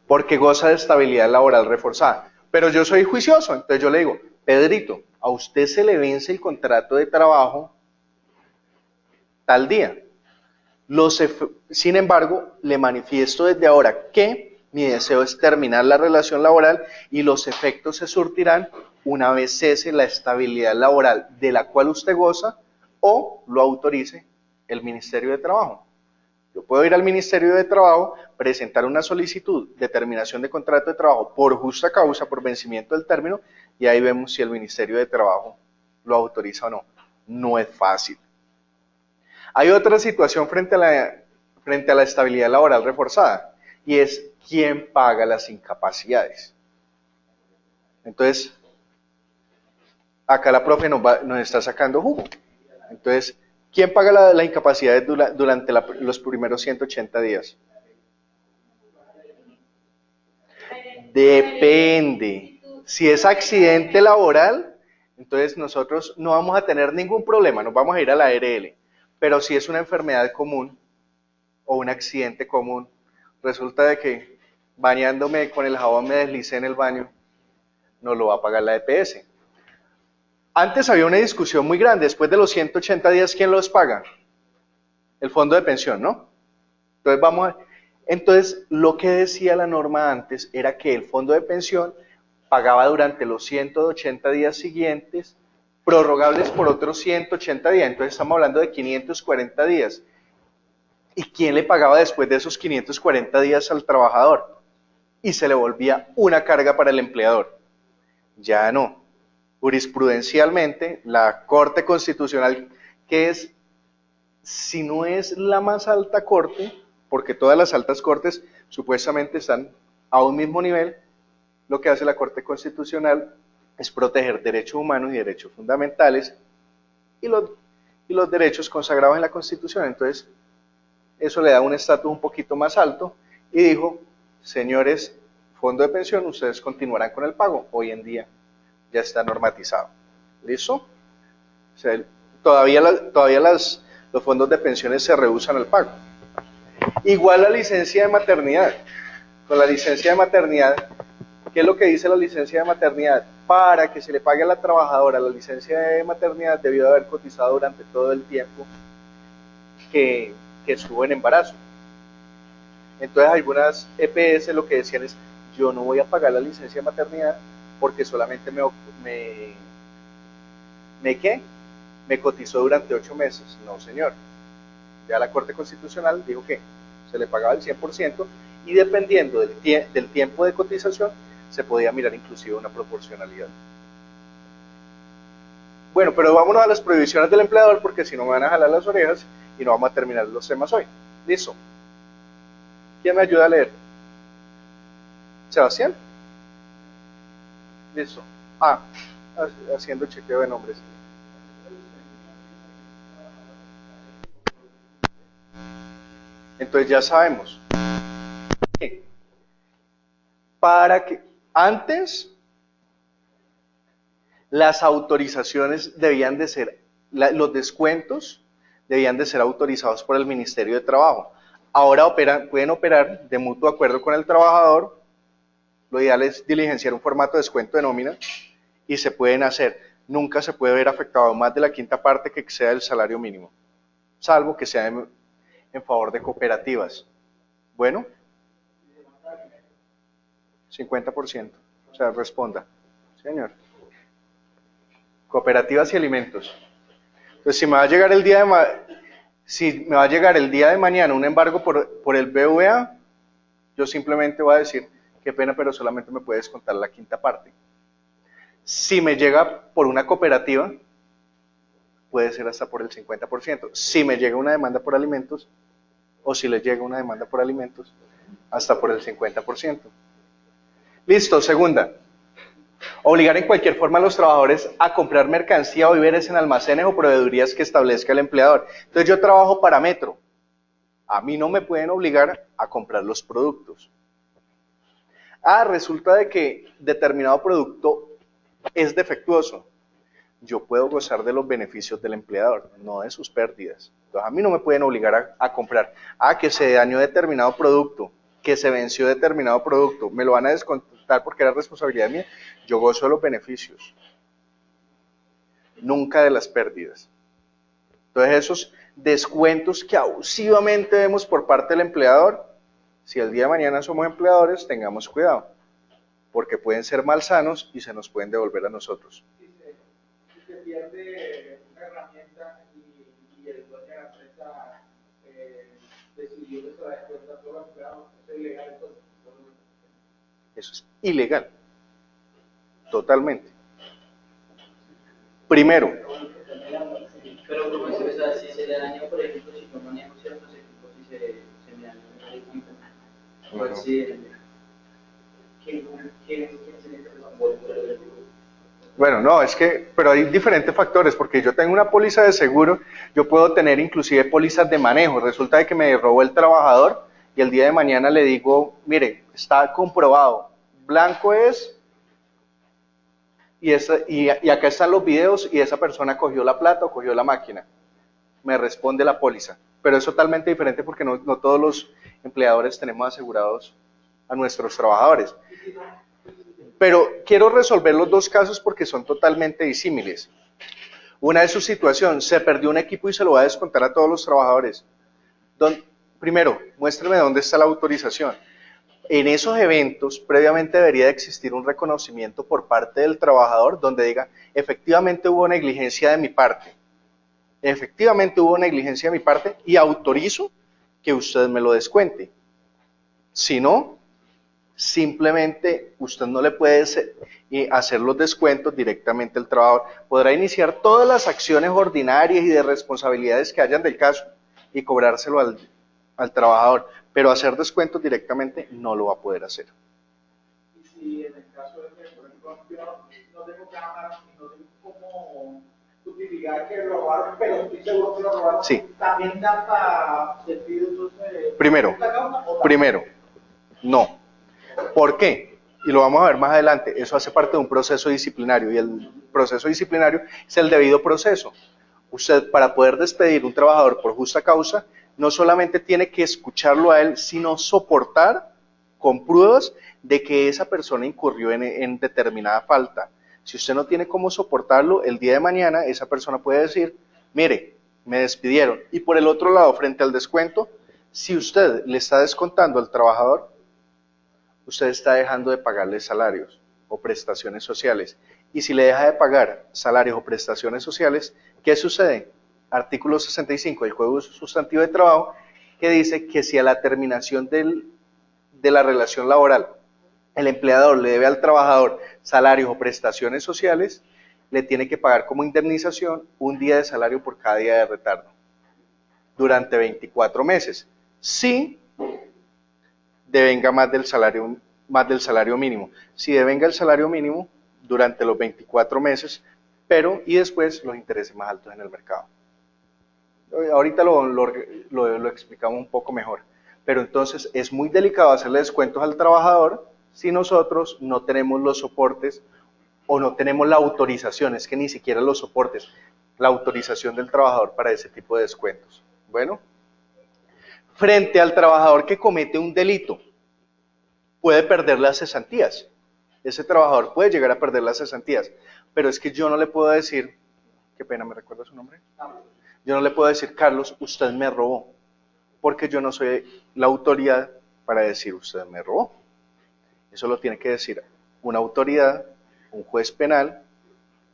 porque goza de estabilidad laboral reforzada. Pero yo soy juicioso, entonces yo le digo, Pedrito, a usted se le vence el contrato de trabajo tal día. Sin embargo, le manifiesto desde ahora que mi deseo es terminar la relación laboral y los efectos se surtirán una vez cese la estabilidad laboral de la cual usted goza o lo autorice el Ministerio de Trabajo. Yo puedo ir al Ministerio de Trabajo, presentar una solicitud de terminación de contrato de trabajo por justa causa, por vencimiento del término, y ahí vemos si el Ministerio de Trabajo lo autoriza o no. No es fácil. Hay otra situación frente a la estabilidad laboral reforzada, y es quién paga las incapacidades. Entonces, acá la profe nos está sacando jugo. Entonces, ¿quién paga la incapacidad durante los primeros 180 días? Depende. Si es accidente laboral, entonces nosotros no vamos a tener ningún problema, nos vamos a ir a la ARL. Pero si es una enfermedad común o un accidente común, resulta de que bañándome con el jabón me deslicé en el baño, no lo va a pagar la EPS. Antes había una discusión muy grande, después de los 180 días, ¿quién los paga? El fondo de pensión, ¿no? Entonces, lo que decía la norma antes era que el fondo de pensión pagaba durante los 180 días siguientes, prorrogables por otros 180 días, entonces estamos hablando de 540 días. ¿Y quién le pagaba después de esos 540 días al trabajador? Y se le volvía una carga para el empleador. Ya no. Jurisprudencialmente, la Corte Constitucional, que es, si no es la más alta corte, porque todas las altas cortes supuestamente están a un mismo nivel, lo que hace la Corte Constitucional es proteger derechos humanos y derechos fundamentales y los derechos consagrados en la Constitución. Entonces, eso le da un estatus un poquito más alto y dijo, señores, fondo de pensión, ustedes continuarán con el pago. Hoy en día ya está normatizado. ¿Listo? O sea, todavía los fondos de pensiones se rehusan al pago. Igual la licencia de maternidad. Con la licencia de maternidad, ¿qué es lo que dice la licencia de maternidad? Para que se le pague a la trabajadora la licencia de maternidad debió de haber cotizado durante todo el tiempo que estuvo en embarazo. Entonces algunas EPS lo que decían es, yo no voy a pagar la licencia de maternidad porque solamente me cotizó durante 8 meses. No, señor. Ya la Corte Constitucional dijo que se le pagaba el 100% y dependiendo del tiempo de cotización se podía mirar inclusive una proporcionalidad. Bueno, pero vámonos a las prohibiciones del empleador porque si no me van a jalar las orejas y no vamos a terminar los temas hoy. ¿Listo? ¿Quién me ayuda a leer? ¿Sebastián? Listo. Haciendo chequeo de nombres. Entonces ya sabemos. Para que antes las autorizaciones debían de ser, los descuentos debían de ser autorizados por el Ministerio de Trabajo. Ahora pueden operar de mutuo acuerdo con el trabajador Lo ideal es diligenciar un formato de descuento de nómina y se pueden hacer. Nunca se puede ver afectado más de la quinta parte que exceda el salario mínimo, salvo que sea en favor de cooperativas. Bueno, 50%. O sea, responda. Señor. Cooperativas y alimentos. Entonces, si me va a llegar el día de mañana un embargo por el BVA, yo simplemente voy a decir, qué pena, pero solamente me puede descontar la quinta parte. Si me llega por una cooperativa, puede ser hasta por el 50%. Si me llega una demanda por alimentos, o si les llega una demanda por alimentos, hasta por el 50%. Listo, segunda. Obligar en cualquier forma a los trabajadores a comprar mercancía o víveres en almacenes o proveedurías que establezca el empleador. Entonces yo trabajo para Metro. A mí no me pueden obligar a comprar los productos. Resulta de que determinado producto es defectuoso. Yo puedo gozar de los beneficios del empleador, no de sus pérdidas. Entonces a mí no me pueden obligar a comprar. Que se dañó determinado producto, que se venció determinado producto, me lo van a descontar porque era responsabilidad mía. Yo gozo de los beneficios, nunca de las pérdidas. Entonces esos descuentos que abusivamente vemos por parte del empleador, si el día de mañana somos empleadores, tengamos cuidado, porque pueden ser malsanos y se nos pueden devolver a nosotros. Si se pierde una herramienta y el dueño de la empresa decidió que se la descuenta a todos los empleados, ¿eso es ilegal entonces? Eso es ilegal, totalmente. Primero. Pero como se ve, si se le daña, por ejemplo, si yo manejo ciertos equipos y se me daña el equipo, pues sí, ¿quién se le responsable? Bueno, no, pero hay diferentes factores, porque yo tengo una póliza de seguro, yo puedo tener inclusive pólizas de manejo. Resulta de que me robó el trabajador y el día de mañana le digo, mire, está comprobado, blanco es, y acá están los videos y esa persona cogió la plata o cogió la máquina. Me responde la póliza. Pero es totalmente diferente porque no todos los empleadores tenemos asegurados a nuestros trabajadores. Pero quiero resolver los dos casos porque son totalmente disímiles. Una es su situación, se perdió un equipo y se lo va a descontar a todos los trabajadores. Primero, muéstreme dónde está la autorización. En esos eventos, previamente debería de existir un reconocimiento por parte del trabajador donde diga, efectivamente hubo negligencia de mi parte. Efectivamente hubo negligencia de mi parte y autorizo que usted me lo descuente. Si no, simplemente usted no le puede hacer los descuentos directamente al trabajador. Podrá iniciar todas las acciones ordinarias y de responsabilidades que hayan del caso y cobrárselo al trabajador, pero hacer descuentos directamente no lo va a poder hacer. Y si en el caso de que, por ejemplo, yo no tengo cámaras y no tengo cómo justificar que lo robaron, pero estoy seguro que lo robaron, Sí. ¿también da para sentido entonces? Primero, no. ¿Por qué? Y lo vamos a ver más adelante. Eso hace parte de un proceso disciplinario y el proceso disciplinario es el debido proceso. Usted, para poder despedir un trabajador por justa causa, no solamente tiene que escucharlo a él, sino soportar con pruebas de que esa persona incurrió en determinada falta. Si usted no tiene cómo soportarlo, el día de mañana esa persona puede decir, mire, me despidieron. Y por el otro lado, frente al descuento, si usted le está descontando al trabajador, usted está dejando de pagarle salarios o prestaciones sociales. Y si le deja de pagar salarios o prestaciones sociales, ¿qué sucede? Artículo 65 del Código Sustantivo de Trabajo, que dice que si a la terminación de la relación laboral el empleador le debe al trabajador salarios o prestaciones sociales, le tiene que pagar como indemnización un día de salario por cada día de retardo durante 24 meses. Si devenga más del salario mínimo. Si devenga el salario mínimo durante los 24 meses, y después los intereses más altos en el mercado. Ahorita lo explicamos un poco mejor. Pero entonces es muy delicado hacerle descuentos al trabajador si nosotros no tenemos los soportes o no tenemos la autorización, es que ni siquiera los soportes, la autorización del trabajador para ese tipo de descuentos. Bueno, frente al trabajador que comete un delito, puede perder las cesantías. Ese trabajador puede llegar a perder las cesantías, pero es que yo no le puedo decir, qué pena, ¿me recuerda su nombre? Yo no le puedo decir, Carlos, usted me robó, porque yo no soy la autoridad para decir usted me robó. Eso lo tiene que decir una autoridad, un juez penal,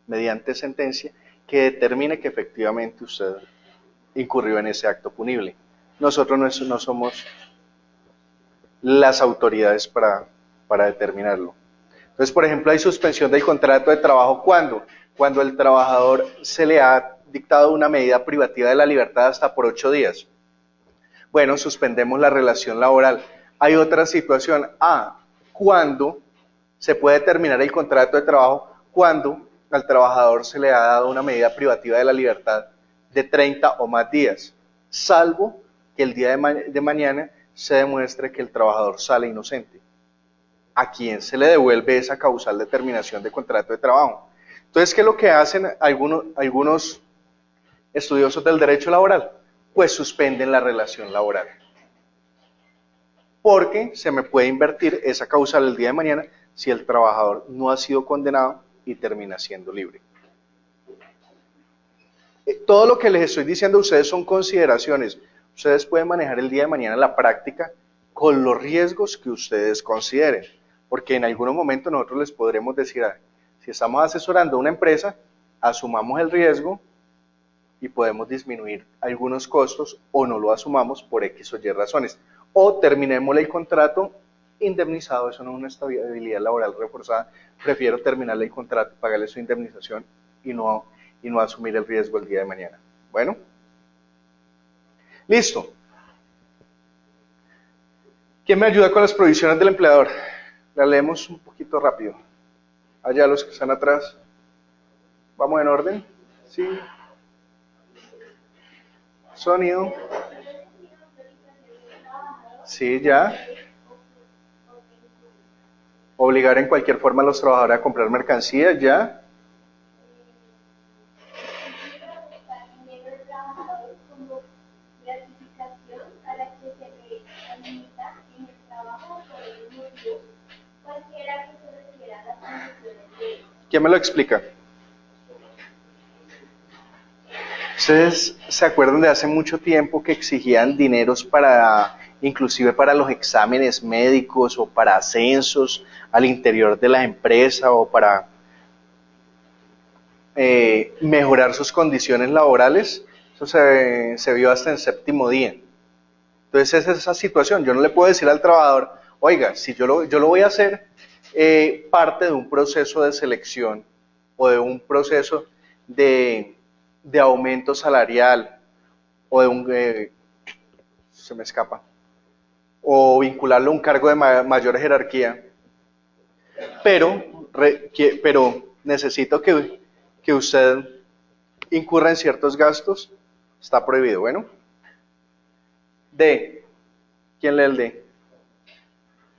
mediante sentencia, que determine que efectivamente usted incurrió en ese acto punible. Nosotros no somos las autoridades para determinarlo. Entonces, por ejemplo, hay suspensión del contrato de trabajo ¿cuándo? Cuando el trabajador se le ha dictado una medida privativa de la libertad hasta por 8 días. Bueno, suspendemos la relación laboral. Hay otra situación. ¿Cuándo se puede terminar el contrato de trabajo? Cuando al trabajador se le ha dado una medida privativa de la libertad de 30 o más días, salvo que el día de mañana se demuestre que el trabajador sale inocente. ¿A quién se le devuelve esa causal de terminación de contrato de trabajo? Entonces, ¿qué es lo que hacen algunos estudiosos del derecho laboral? Pues suspenden la relación laboral. Porque se me puede invertir esa causal el día de mañana si el trabajador no ha sido condenado y termina siendo libre. Todo lo que les estoy diciendo a ustedes son consideraciones. Ustedes pueden manejar el día de mañana la práctica con los riesgos que ustedes consideren. Porque en algún momento nosotros les podremos decir, si estamos asesorando a una empresa, asumamos el riesgo y podemos disminuir algunos costos o no lo asumamos por X o Y razones. O terminemos el contrato indemnizado, eso no es una estabilidad laboral reforzada. Prefiero terminarle el contrato, pagarle su indemnización y no asumir el riesgo el día de mañana. Bueno, listo. ¿Quién me ayuda con las provisiones del empleador? La leemos un poquito rápido. Allá los que están atrás. ¿Vamos en orden? Sí. Sonido. Sí, ya. Obligar en cualquier forma a los trabajadores a comprar mercancía, ya. ¿Quién me lo explica? ¿Ustedes se acuerdan de hace mucho tiempo que exigían dineros inclusive para los exámenes médicos o para ascensos al interior de la empresa o para mejorar sus condiciones laborales? Eso se vio hasta en séptimo día. Entonces esa es esa situación. Yo no le puedo decir al trabajador, oiga, si yo lo voy a hacer parte de un proceso de selección o de un proceso de aumento salarial o de se me escapa, o vincularlo a un cargo de mayor jerarquía, pero necesito que usted incurra en ciertos gastos, está prohibido. Bueno, D. ¿Quién lee el D?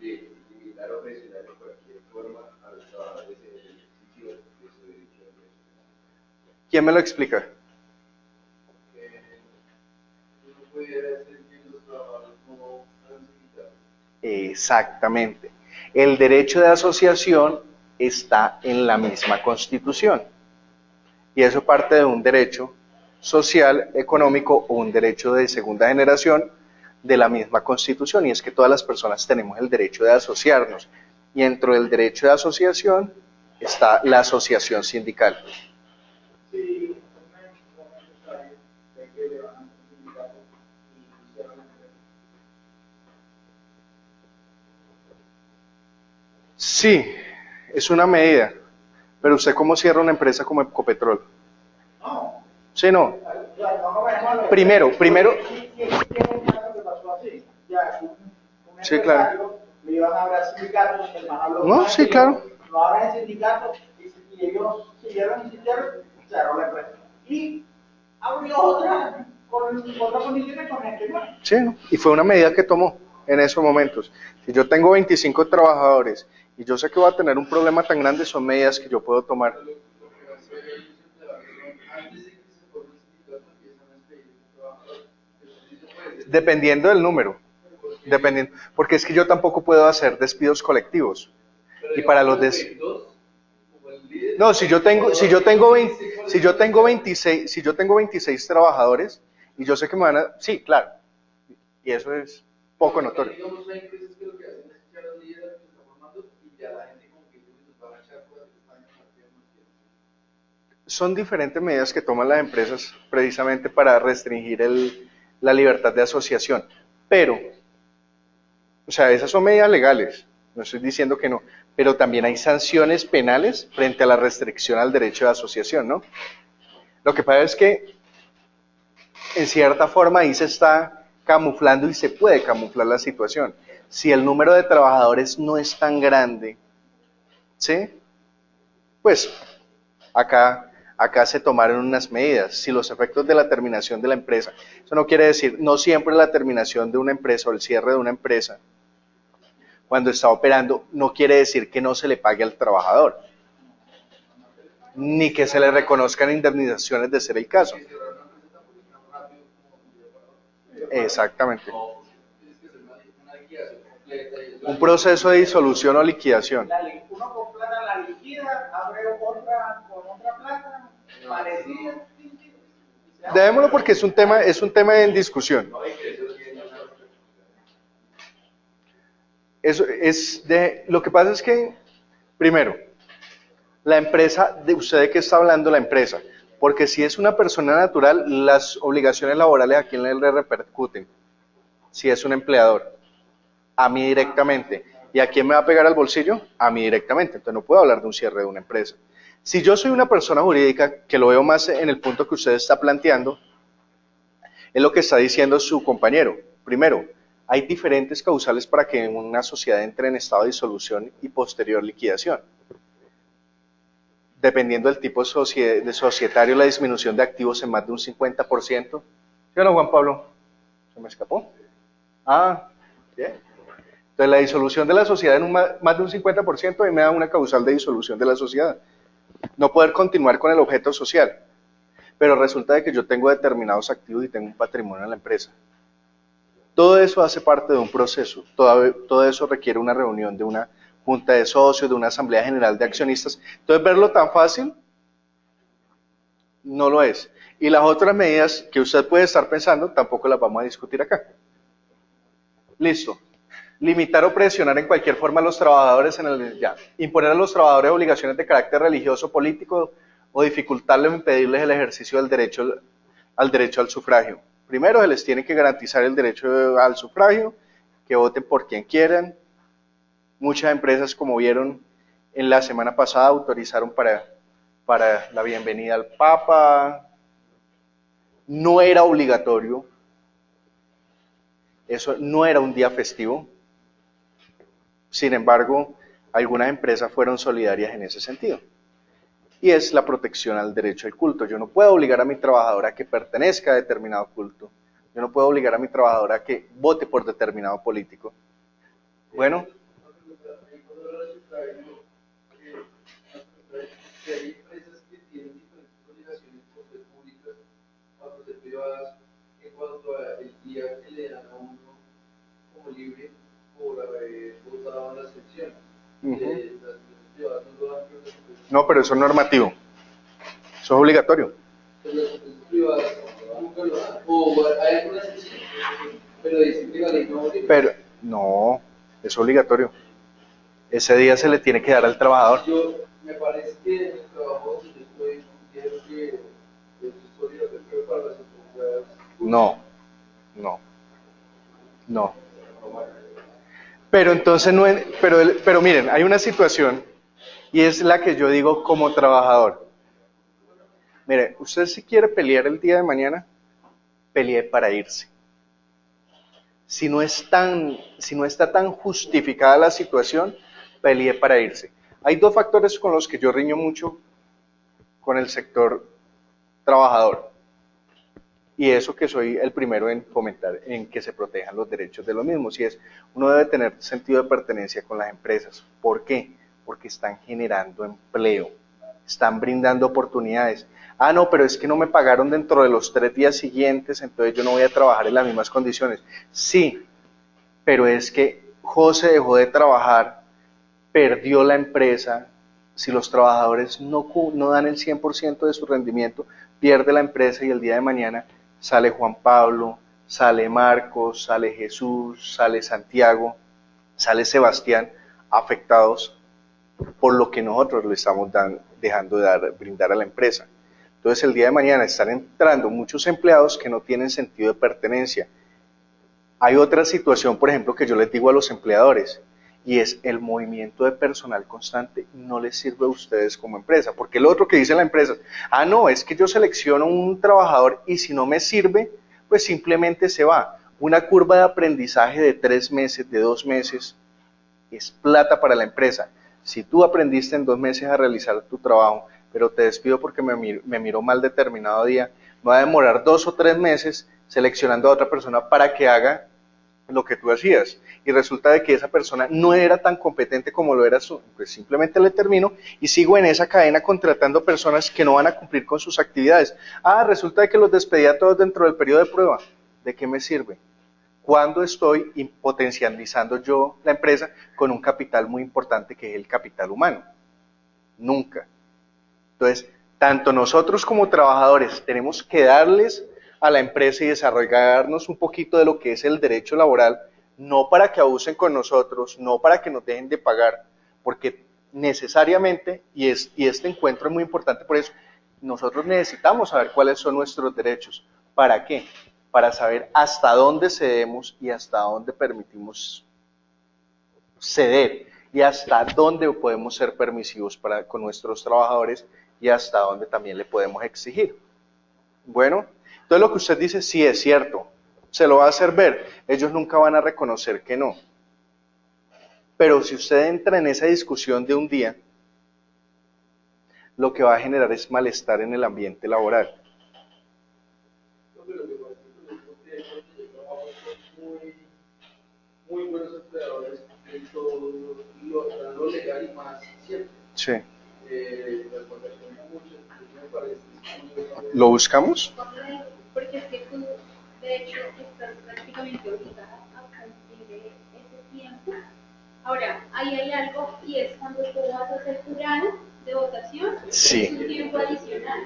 Limitar o presionar de cualquier forma a los trabajadores en el ejercicio de su derecho de empresa. ¿Quién me lo explica? No pudiera ser que los trabajadores no puedan sindicatos. Exactamente. El derecho de asociación está en la misma Constitución. Y eso parte de un derecho social, económico o un derecho de segunda generación de la misma Constitución, y es que todas las personas tenemos el derecho de asociarnos, y dentro del derecho de asociación está la asociación sindical. Sí, de que le van a un sindicato y cierran la empresa. Sí, es una medida, pero ¿usted cómo cierra una empresa como Ecopetrol? No. Sí, no. Primero. Primero. Sí, tiene un caso que pasó así. Ya, un Sí, claro. le iban a hablar sindicatos, el man habló No, con sí, ellos, claro. no hablan en sindicatos, y ellos siguieron, cerró la empresa. Y abrió otra con otras condiciones con gente nueva. Sí, ¿no? Y fue una medida que tomó en esos momentos. Si yo tengo 25 trabajadores y yo sé que voy a tener un problema tan grande, son medidas que yo puedo tomar. Lo que va a hacer ellos antes de que se forme el sindicato empiezan a despedir a los trabajadores. Eso sí se puede hacer. Dependiendo del número. dependiendo, porque es que yo tampoco puedo hacer despidos colectivos. Y para los no, si yo tengo 26 trabajadores y yo sé que me van a, sí, claro, y eso es poco notorio. Digamos, hay empresas que lo que hacen es echar a los líderes que se están formando y ya la gente como que dice, nos van a echar por España. Son diferentes medidas que toman las empresas precisamente para restringir la libertad de asociación, pero, o sea, esas son medidas legales, no estoy diciendo que no, pero también hay sanciones penales frente a la restricción al derecho de asociación, ¿no? Lo que pasa es que, en cierta forma, ahí se está camuflando y se puede camuflar la situación. Si el número de trabajadores no es tan grande, ¿sí? Pues acá se tomaron unas medidas. Si los efectos de la terminación de la empresa, eso no quiere decir, no siempre la terminación de una empresa o el cierre de una empresa, cuando está operando, no quiere decir que no se le pague al trabajador, ni que se le reconozcan indemnizaciones de ser el caso. Exactamente. Un proceso de disolución o liquidación. Uno completa la liquida, abre otra con otra plata, parecida. Dejémoslo porque es un tema en discusión. Lo que pasa es que, primero, la empresa, ¿usted de qué está hablando la empresa? Porque si es una persona natural, las obligaciones laborales a quién le repercuten. Si es un empleador, a mí directamente. ¿Y a quién me va a pegar al bolsillo? A mí directamente. Entonces no puedo hablar de un cierre de una empresa. Si yo soy una persona jurídica, que lo veo más en el punto que usted está planteando, es lo que está diciendo su compañero. Primero, hay diferentes causales para que una sociedad entre en estado de disolución y posterior liquidación. Dependiendo del tipo de societario, la disminución de activos en más de un 50%. ¿Sí o no, Juan Pablo? ¿Se me escapó? Ah, bien. Entonces la disolución de la sociedad en más de un 50% ahí me da una causal de disolución de la sociedad. No poder continuar con el objeto social. Pero resulta de que yo tengo determinados activos y tengo un patrimonio en la empresa. Todo eso hace parte de un proceso. Todo eso requiere una reunión de una junta de socios, de una asamblea general de accionistas. Entonces, verlo tan fácil no lo es. Y las otras medidas que usted puede estar pensando, tampoco las vamos a discutir acá. Listo. Limitar o presionar en cualquier forma a los trabajadores imponer a los trabajadores obligaciones de carácter religioso, político o dificultarles o impedirles el ejercicio del derecho al sufragio. Primero, se les tiene que garantizar el derecho al sufragio, que voten por quien quieran. Muchas empresas, como vieron en la semana pasada, autorizaron para la bienvenida al Papa. No era obligatorio. Eso no era un día festivo. Sin embargo, algunas empresas fueron solidarias en ese sentido. Y es la protección al derecho al culto. Yo no puedo obligar a mi trabajadora a que pertenezca a determinado culto. Yo no puedo obligar a mi trabajadora a que vote por determinado político. Bueno. Hay empresas que tienen diferentes obligaciones por ser públicas, por ser privadas, en cuanto al día que le dan a uno como libre por haber votado en las elecciones. Las empresas privadas no lo dan, no, pero eso es normativo. Eso es obligatorio. Las empresas privadas nunca lo dan. O hay algunas que sí, pero dicen que la ley no obliga. Pero no, es obligatorio. Ese día se le tiene que dar al trabajador. Me parece que en el trabajo donde yo estoy, quiero que es obligatorio, pero para las empresas. No. Pero entonces pero miren, hay una situación y es la que yo digo como trabajador. Mire, usted si quiere pelear el día de mañana, pelee para irse. Si no está tan justificada la situación, pelee para irse. Hay dos factores con los que yo riño mucho con el sector trabajador. Y eso que soy el primero en fomentar, en que se protejan los derechos de los mismos. Y es, uno debe tener sentido de pertenencia con las empresas. ¿Por qué? Porque están generando empleo, están brindando oportunidades. Ah, no, pero es que no me pagaron dentro de los 3 días siguientes, entonces yo no voy a trabajar en las mismas condiciones. Sí, pero es que José dejó de trabajar, perdió la empresa. Si los trabajadores no dan el 100% de su rendimiento, pierde la empresa y el día de mañana sale Juan Pablo, sale Marcos, sale Jesús, sale Santiago, sale Sebastián, afectados por lo que nosotros le estamos dejando de brindar a la empresa. Entonces el día de mañana están entrando muchos empleados que no tienen sentido de pertenencia. Hay otra situación, por ejemplo, que yo les digo a los empleadores, y es el movimiento de personal constante no les sirve a ustedes como empresa, porque lo otro que dice la empresa, no, es que yo selecciono un trabajador y si no me sirve, pues simplemente se va. Una curva de aprendizaje de 3 meses, de 2 meses, es plata para la empresa. Si tú aprendiste en 2 meses a realizar tu trabajo, pero te despido porque me miró mal determinado día, me va a demorar 2 o 3 meses seleccionando a otra persona para que haga lo que tú hacías, y resulta de que esa persona no era tan competente como lo eras tú, pues simplemente le termino y sigo en esa cadena contratando personas que no van a cumplir con sus actividades. Resulta de que los despedí a todos dentro del periodo de prueba. ¿De qué me sirve? ¿Cuándo estoy potencializando yo la empresa con un capital muy importante que es el capital humano? Nunca. Entonces, tanto nosotros como trabajadores tenemos que darles a la empresa y desarrollarnos un poquito de lo que es el derecho laboral, no para que abusen con nosotros, no para que nos dejen de pagar, porque necesariamente, y este encuentro es muy importante por eso, nosotros necesitamos saber cuáles son nuestros derechos. ¿Para qué? Para saber hasta dónde cedemos y hasta dónde permitimos ceder, y hasta dónde podemos ser permisivos con nuestros trabajadores y hasta dónde también le podemos exigir. Bueno, entonces lo que usted dice sí es cierto, se lo va a hacer ver, ellos nunca van a reconocer que no. Pero si usted entra en esa discusión de un día, lo que va a generar es malestar en el ambiente laboral. Muy buenos empleadores en todo lo legal y más siempre. Sí. Las vacaciones muchas, me parece. ¿Lo buscamos? Porque es que tú, de hecho, estás prácticamente obligada a cumplir ese tiempo. Ahora, ahí hay algo y es cuando tú vas a hacer tu RAN de votación, sí. Es un tiempo adicional.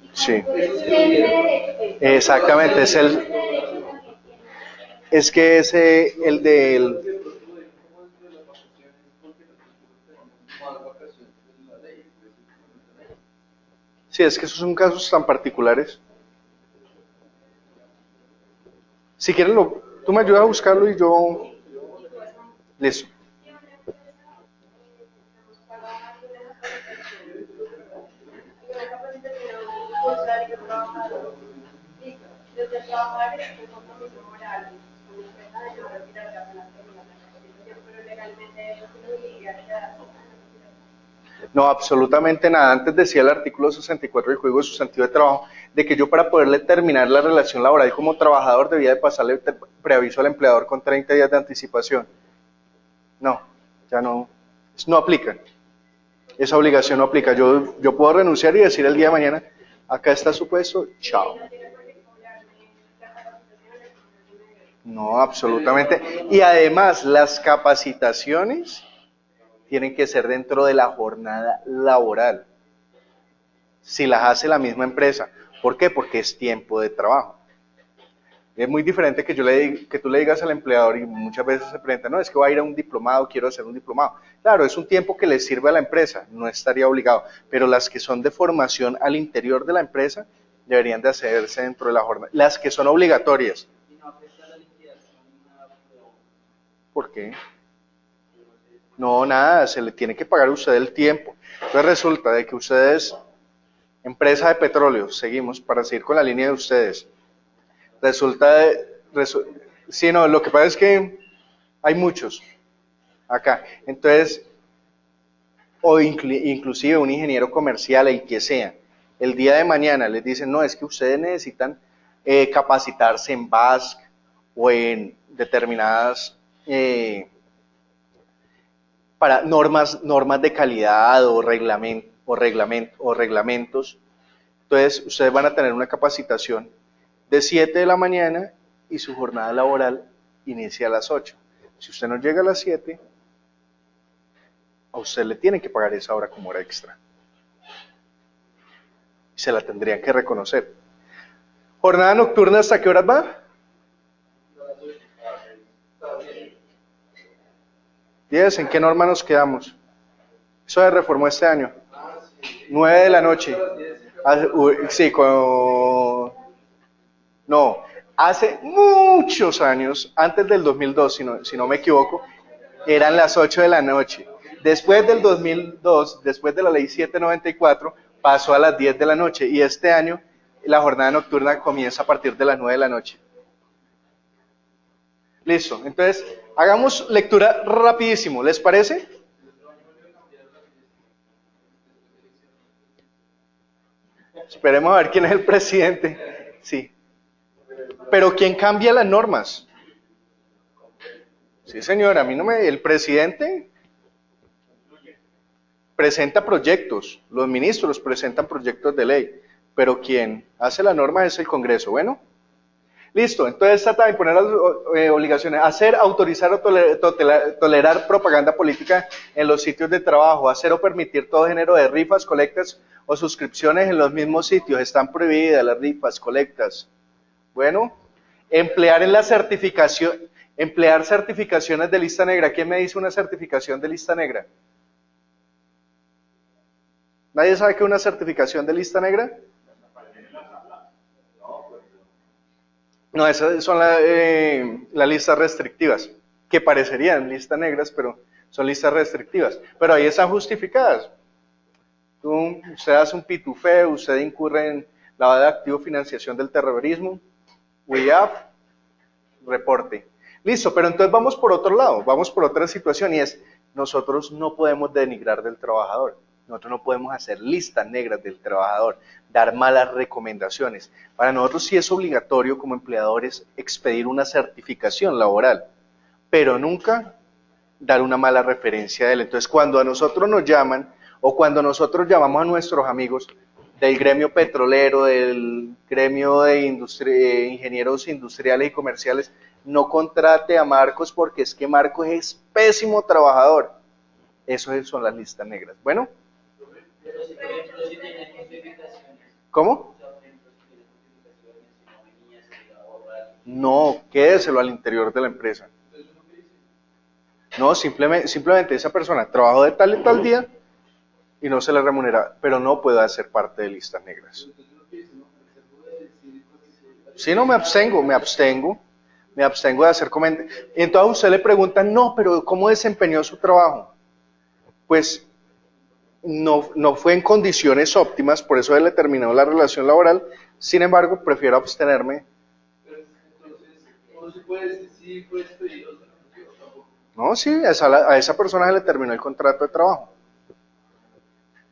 Y sí. Exactamente, es el... Es que el del... Sí, es que esos son casos tan particulares. Si quieren, tú me ayudas a buscarlo y yo... Listo. No, absolutamente nada. Antes decía el artículo 64 del Código Sustantivo de Trabajo de que yo para poderle terminar la relación laboral como trabajador debía de pasarle preaviso al empleador con 30 días de anticipación. No, ya no aplica. Esa obligación no aplica. Yo puedo renunciar y decir el día de mañana, acá está su puesto, chao. No, absolutamente. Y además, las capacitaciones tienen que ser dentro de la jornada laboral. Si las hace la misma empresa. ¿Por qué? Porque es tiempo de trabajo. Es muy diferente que tú le digas al empleador, y muchas veces se pregunta, no, es que voy a ir a un diplomado, quiero hacer un diplomado. Claro, es un tiempo que le sirve a la empresa, no estaría obligado, pero las que son de formación al interior de la empresa deberían de hacerse dentro de la jornada. Las que son obligatorias. ¿Por qué? No, nada, se le tiene que pagar a usted el tiempo. Entonces resulta de que ustedes, empresa de petróleo, seguimos para seguir con la línea de ustedes. Sí, no, lo que pasa es que hay muchos acá. Entonces, o inclusive un ingeniero comercial, el que sea, el día de mañana les dicen, no, es que ustedes necesitan capacitarse en BASC o en determinadas para normas de calidad o reglamentos. Entonces, ustedes van a tener una capacitación de 7 de la mañana y su jornada laboral inicia a las 8. Si usted no llega a las 7, a usted le tienen que pagar esa hora como hora extra. Y se la tendrían que reconocer. ¿Jornada nocturna hasta qué horas va? 10. ¿En qué norma nos quedamos? Eso se reformó este año. 9 de la noche. Sí, no, hace muchos años, antes del 2002, si no me equivoco, eran las 8 de la noche. Después del 2002, después de la ley 794, pasó a las 10 de la noche. Y este año, la jornada nocturna comienza a partir de las 9 de la noche. Listo, entonces, hagamos lectura rapidísimo, ¿les parece? Esperemos a ver quién es el presidente. Sí. Pero ¿quién cambia las normas? Sí, señor, a mí no me... El presidente presenta proyectos, los ministros presentan proyectos de ley, pero quien hace la norma es el Congreso. Bueno, listo, entonces trata de imponer las obligaciones, hacer, autorizar o tolerar propaganda política en los sitios de trabajo, hacer o permitir todo género de rifas, colectas o suscripciones en los mismos sitios. Están prohibidas las rifas, colectas. Bueno, emplear certificaciones de lista negra. ¿Quién me dice una certificación de lista negra? ¿Nadie sabe qué es una certificación de lista negra? No, esas son las listas restrictivas, que parecerían listas negras, pero son listas restrictivas. Pero ahí están justificadas. Usted hace un pitufeo, usted incurre en lavado de activo, financiación del terrorismo, UIAF, reporte. Listo, pero entonces vamos por otro lado, vamos por otra situación, y es, nosotros no podemos denigrar del trabajador. Nosotros no podemos hacer listas negras del trabajador, dar malas recomendaciones. Para nosotros sí es obligatorio como empleadores expedir una certificación laboral, pero nunca dar una mala referencia de él. Entonces, cuando a nosotros nos llaman, o cuando nosotros llamamos a nuestros amigos del gremio petrolero, del gremio de ingenieros industriales y comerciales, no contrate a Marcos porque es que Marcos es pésimo trabajador. Esas son las listas negras. Bueno. Pero si, por ejemplo, si tienen justificaciones. ¿Cómo? No, quédeselo al interior de la empresa. No, simplemente esa persona trabajó de tal y tal día y no se le remunera, pero no puede hacer parte de listas negras. Si no, me abstengo de hacer comentarios. Y entonces a usted le preguntan, no, pero ¿cómo desempeñó su trabajo? Pues no fue en condiciones óptimas, por eso él le terminó la relación laboral. Sin embargo, prefiero abstenerme. Pero entonces, ¿cómo se puede decir si puedes pedir otra función? Tampoco. No, sí, a esa persona se le terminó el contrato de trabajo.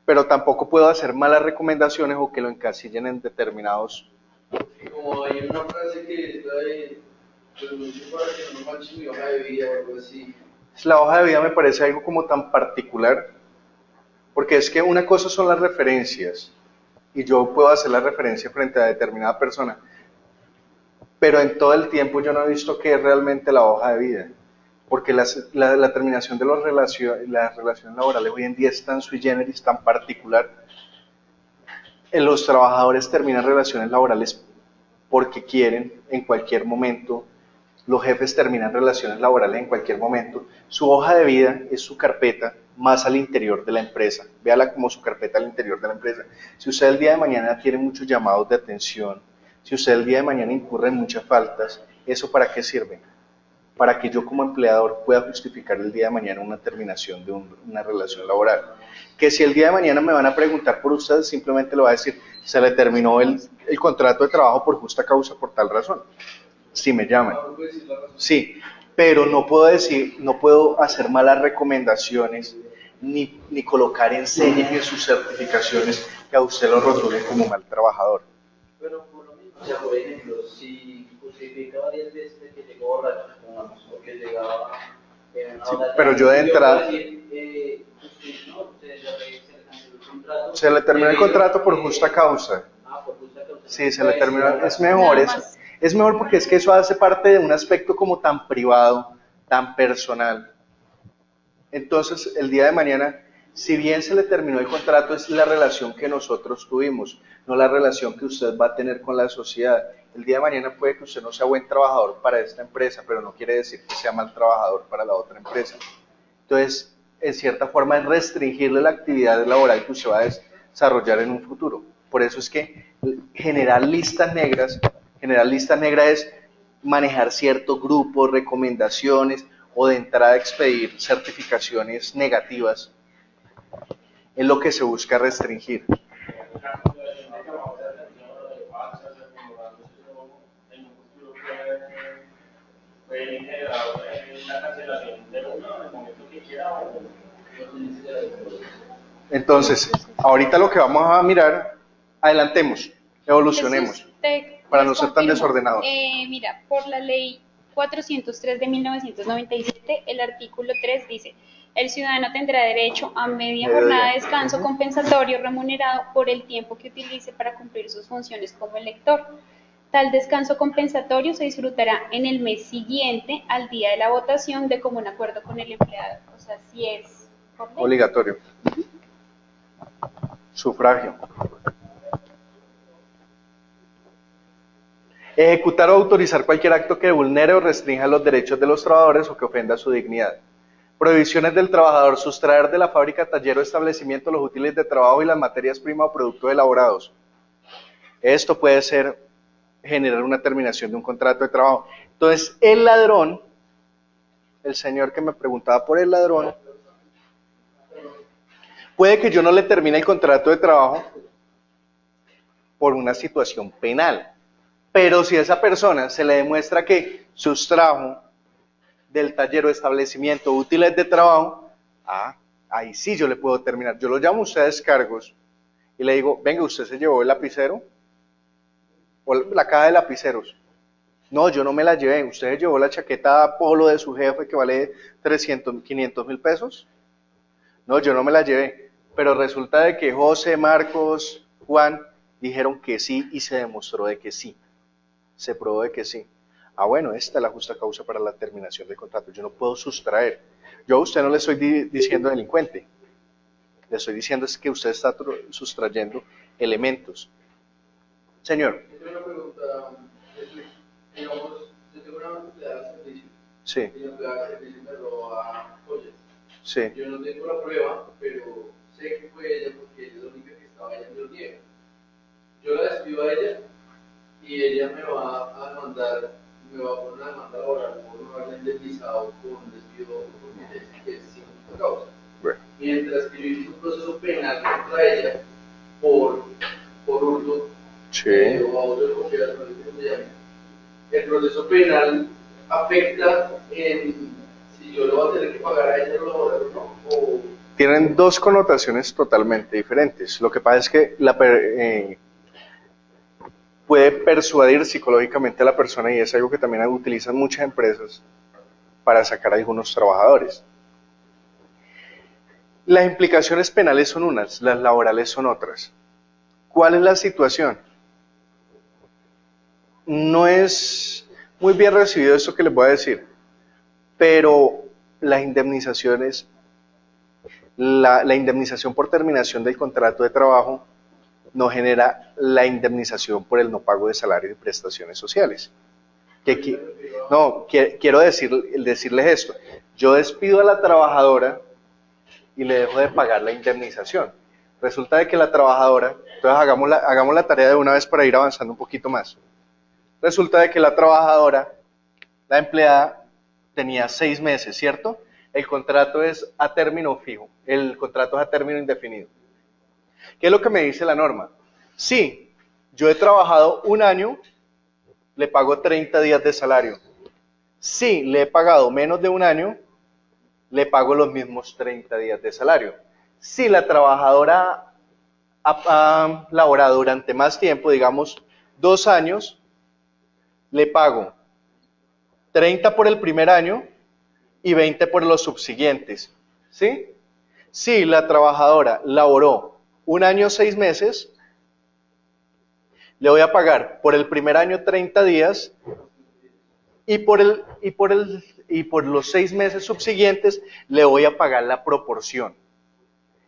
Pero tampoco puedo hacer malas recomendaciones o que lo encasillen en determinados. Como hay una frase que es la de, renuncio para que no manche mi hoja de vida o algo así. La hoja de vida me parece algo como tan particular, porque es que una cosa son las referencias, y yo puedo hacer la referencia frente a determinada persona, pero en todo el tiempo yo no he visto qué es realmente la hoja de vida, porque la terminación de las relaciones laborales hoy en día es tan sui generis, tan particular. Los trabajadores terminan relaciones laborales porque quieren en cualquier momento, los jefes terminan relaciones laborales en cualquier momento. Su hoja de vida es su carpeta más al interior de la empresa. Véala como su carpeta al interior de la empresa. Si usted el día de mañana tiene muchos llamados de atención, si usted el día de mañana incurre en muchas faltas, ¿eso para qué sirve? Para que yo como empleador pueda justificar el día de mañana una terminación de una relación laboral. Que si el día de mañana me van a preguntar por usted, simplemente le va a decir, se le terminó el contrato de trabajo por justa causa, por tal razón. Si me llaman. Sí, pero no puedo hacer malas recomendaciones, ni colocar en señas en sus certificaciones que a usted lo rotulen como mal trabajador. Pero por lo mismo, o sea, por ejemplo, si justifica varias veces que llegó borracho, pongamos, o que llegaba en una Sí, hora pero yo de entrada... Se le terminó el contrato por justa causa. Por justa causa. Sí, se le terminó, es mejor porque es que eso hace parte de un aspecto como tan privado tan personal. Entonces, el día de mañana, si bien se le terminó el contrato, es la relación que nosotros tuvimos, no la relación que usted va a tener con la sociedad. El día de mañana puede que usted no sea buen trabajador para esta empresa, pero no quiere decir que sea mal trabajador para la otra empresa. Entonces, en cierta forma, es restringirle la actividad laboral que usted va a desarrollar en un futuro. Por eso es que generar listas negras es manejar ciertos grupos, recomendaciones o de entrada expedir certificaciones negativas. Es lo que se busca restringir. Entonces, ahorita lo que vamos a mirar, adelantemos, evolucionemos, Jesús, para les no ser tan confirmo. desordenados. Mira, por la ley 403 de 1997, el artículo 3 dice: el ciudadano tendrá derecho a media jornada de descanso compensatorio remunerado por el tiempo que utilice para cumplir sus funciones como elector. Tal descanso compensatorio se disfrutará en el mes siguiente al día de la votación de común acuerdo con el empleado. O sea, si es por ley. Obligatorio. Sufragio. Ejecutar o autorizar cualquier acto que vulnere o restrinja los derechos de los trabajadores o que ofenda su dignidad. Prohibiciones del trabajador: sustraer de la fábrica, taller o establecimiento los útiles de trabajo y las materias primas o productos elaborados. Esto puede ser generar una terminación de un contrato de trabajo. Entonces, el ladrón, el señor que me preguntaba por el ladrón, puede que yo no le termine el contrato de trabajo por una situación penal, pero si a esa persona se le demuestra que sustrajo del taller o establecimiento útiles de trabajo, ahí sí yo le puedo terminar. Yo lo llamo a usted a descargos y le digo: venga, ¿usted se llevó el lapicero o la caja de lapiceros? No, yo no me la llevé. ¿Usted se llevó la chaqueta polo de su jefe que vale 300, 500 mil pesos? No, yo no me la llevé. Pero resulta de que José, Marcos, Juan dijeron que sí y se demostró de que sí. Se probó de que sí. Bueno, esta es la justa causa para la terminación del contrato. Yo no puedo sustraer. Yo a usted no le estoy diciendo delincuente. Le estoy diciendo es que usted está sustrayendo elementos. Señor. Yo tengo una pregunta, digamos, yo tengo una empleada de servicio. Sí. Y la empleada de servicio me roba joyas. Sí. Yo no tengo la prueba, pero sé que fue ella porque ella es la única que estaba allá en los niega. Yo la despido a ella y ella me va a poner una demanda laboral por no haberla indemnizado con un despido porque es sin justa causa. Bueno. Mientras que yo hice un proceso penal contra ella por hurto. Sí. O a otro confianza, no sé cómo se llama. El proceso penal afecta en si yo le voy a tener que pagar a ella lo laboral o no. Tienen dos connotaciones totalmente diferentes. Lo que pasa es que puede persuadir psicológicamente a la persona, y es algo que también utilizan muchas empresas para sacar a algunos trabajadores. Las implicaciones penales son unas, las laborales son otras. ¿Cuál es la situación? No es muy bien recibido esto que les voy a decir, pero las indemnizaciones, la indemnización por terminación del contrato de trabajo no genera la indemnización por el no pago de salario y prestaciones sociales. Quiero decirles esto: yo despido a la trabajadora y le dejo de pagar la indemnización. Resulta de que la trabajadora, entonces hagamos la tarea de una vez para ir avanzando un poquito más. Resulta de que la trabajadora, la empleada, tenía 6 meses, ¿cierto? El contrato es a término fijo, el contrato es a término indefinido. ¿Qué es lo que me dice la norma? Sí, yo he trabajado 1 año, le pago 30 días de salario. Si le he pagado menos de 1 año, le pago los mismos 30 días de salario. Si la trabajadora ha laborado durante más tiempo, digamos 2 años, le pago 30 por el primer año y 20 por los subsiguientes. ¿Sí? Si la trabajadora laboró 1 año 6 meses, le voy a pagar por el primer año 30 días y por los 6 meses subsiguientes le voy a pagar la proporción.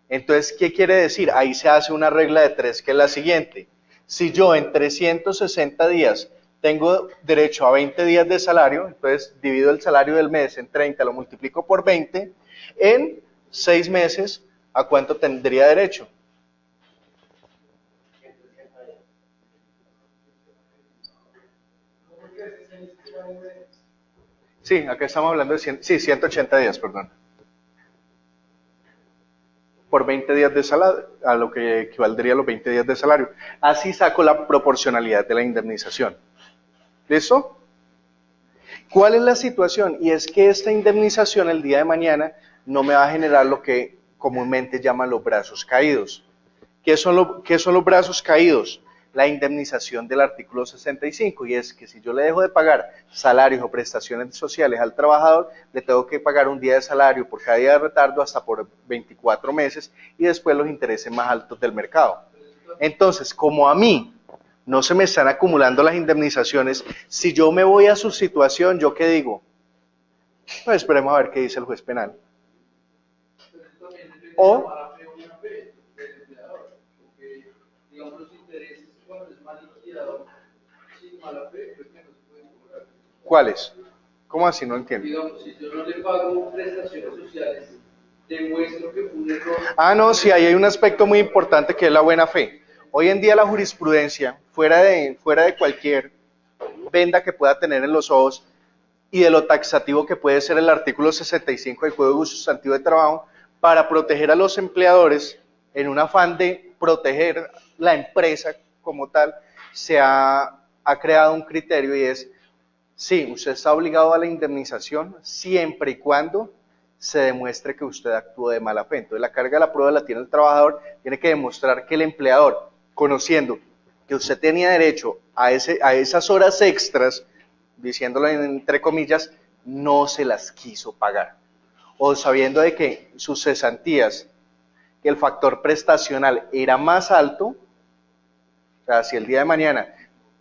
Entonces, ¿qué quiere decir? Ahí se hace una regla de 3 que es la siguiente. Si yo en 360 días tengo derecho a 20 días de salario, entonces divido el salario del mes en 30, lo multiplico por 20, en 6 meses, ¿a cuánto tendría derecho? Sí, acá estamos hablando de 180 días, perdón. Por 20 días de salario, a lo que equivaldría a los 20 días de salario. Así saco la proporcionalidad de la indemnización. ¿Listo? ¿Cuál es la situación? Y es que esta indemnización el día de mañana no me va a generar lo que comúnmente llaman los brazos caídos. ¿Qué son los brazos caídos? La indemnización del artículo 65, y es que si yo le dejo de pagar salarios o prestaciones sociales al trabajador, le tengo que pagar un día de salario por cada día de retardo hasta por 24 meses y después los intereses más altos del mercado. Entonces, como a mí no se me están acumulando las indemnizaciones, si yo me voy a su situación, ¿yo qué digo? Pues esperemos a ver qué dice el juez penal. O digamos, los intereses cuando es mal liquidado, sin mala fe, creo que no se pueden cobrar. ¿cuáles? ¿Cómo así? No entiendo. Digamos, si yo no le pago prestaciones sociales, demuestro que fue un error. Ah, no, sí, ahí hay un aspecto muy importante que es la buena fe. Hoy en día la jurisprudencia, fuera de cualquier venda que pueda tener en los ojos y de lo taxativo que puede ser el artículo 65 del Código Sustantivo de Trabajo, para proteger a los empleadores, en un afán de proteger la empresa como tal, se ha creado un criterio y es, sí, usted está obligado a la indemnización siempre y cuando se demuestre que usted actuó de mala fe. Entonces la carga de la prueba la tiene el trabajador, tiene que demostrar que el empleador, conociendo que usted tenía derecho a esas horas extras, diciéndolo entre comillas, no se las quiso pagar. O sabiendo de que sus cesantías, que el factor prestacional era más alto, o sea, si el día de mañana,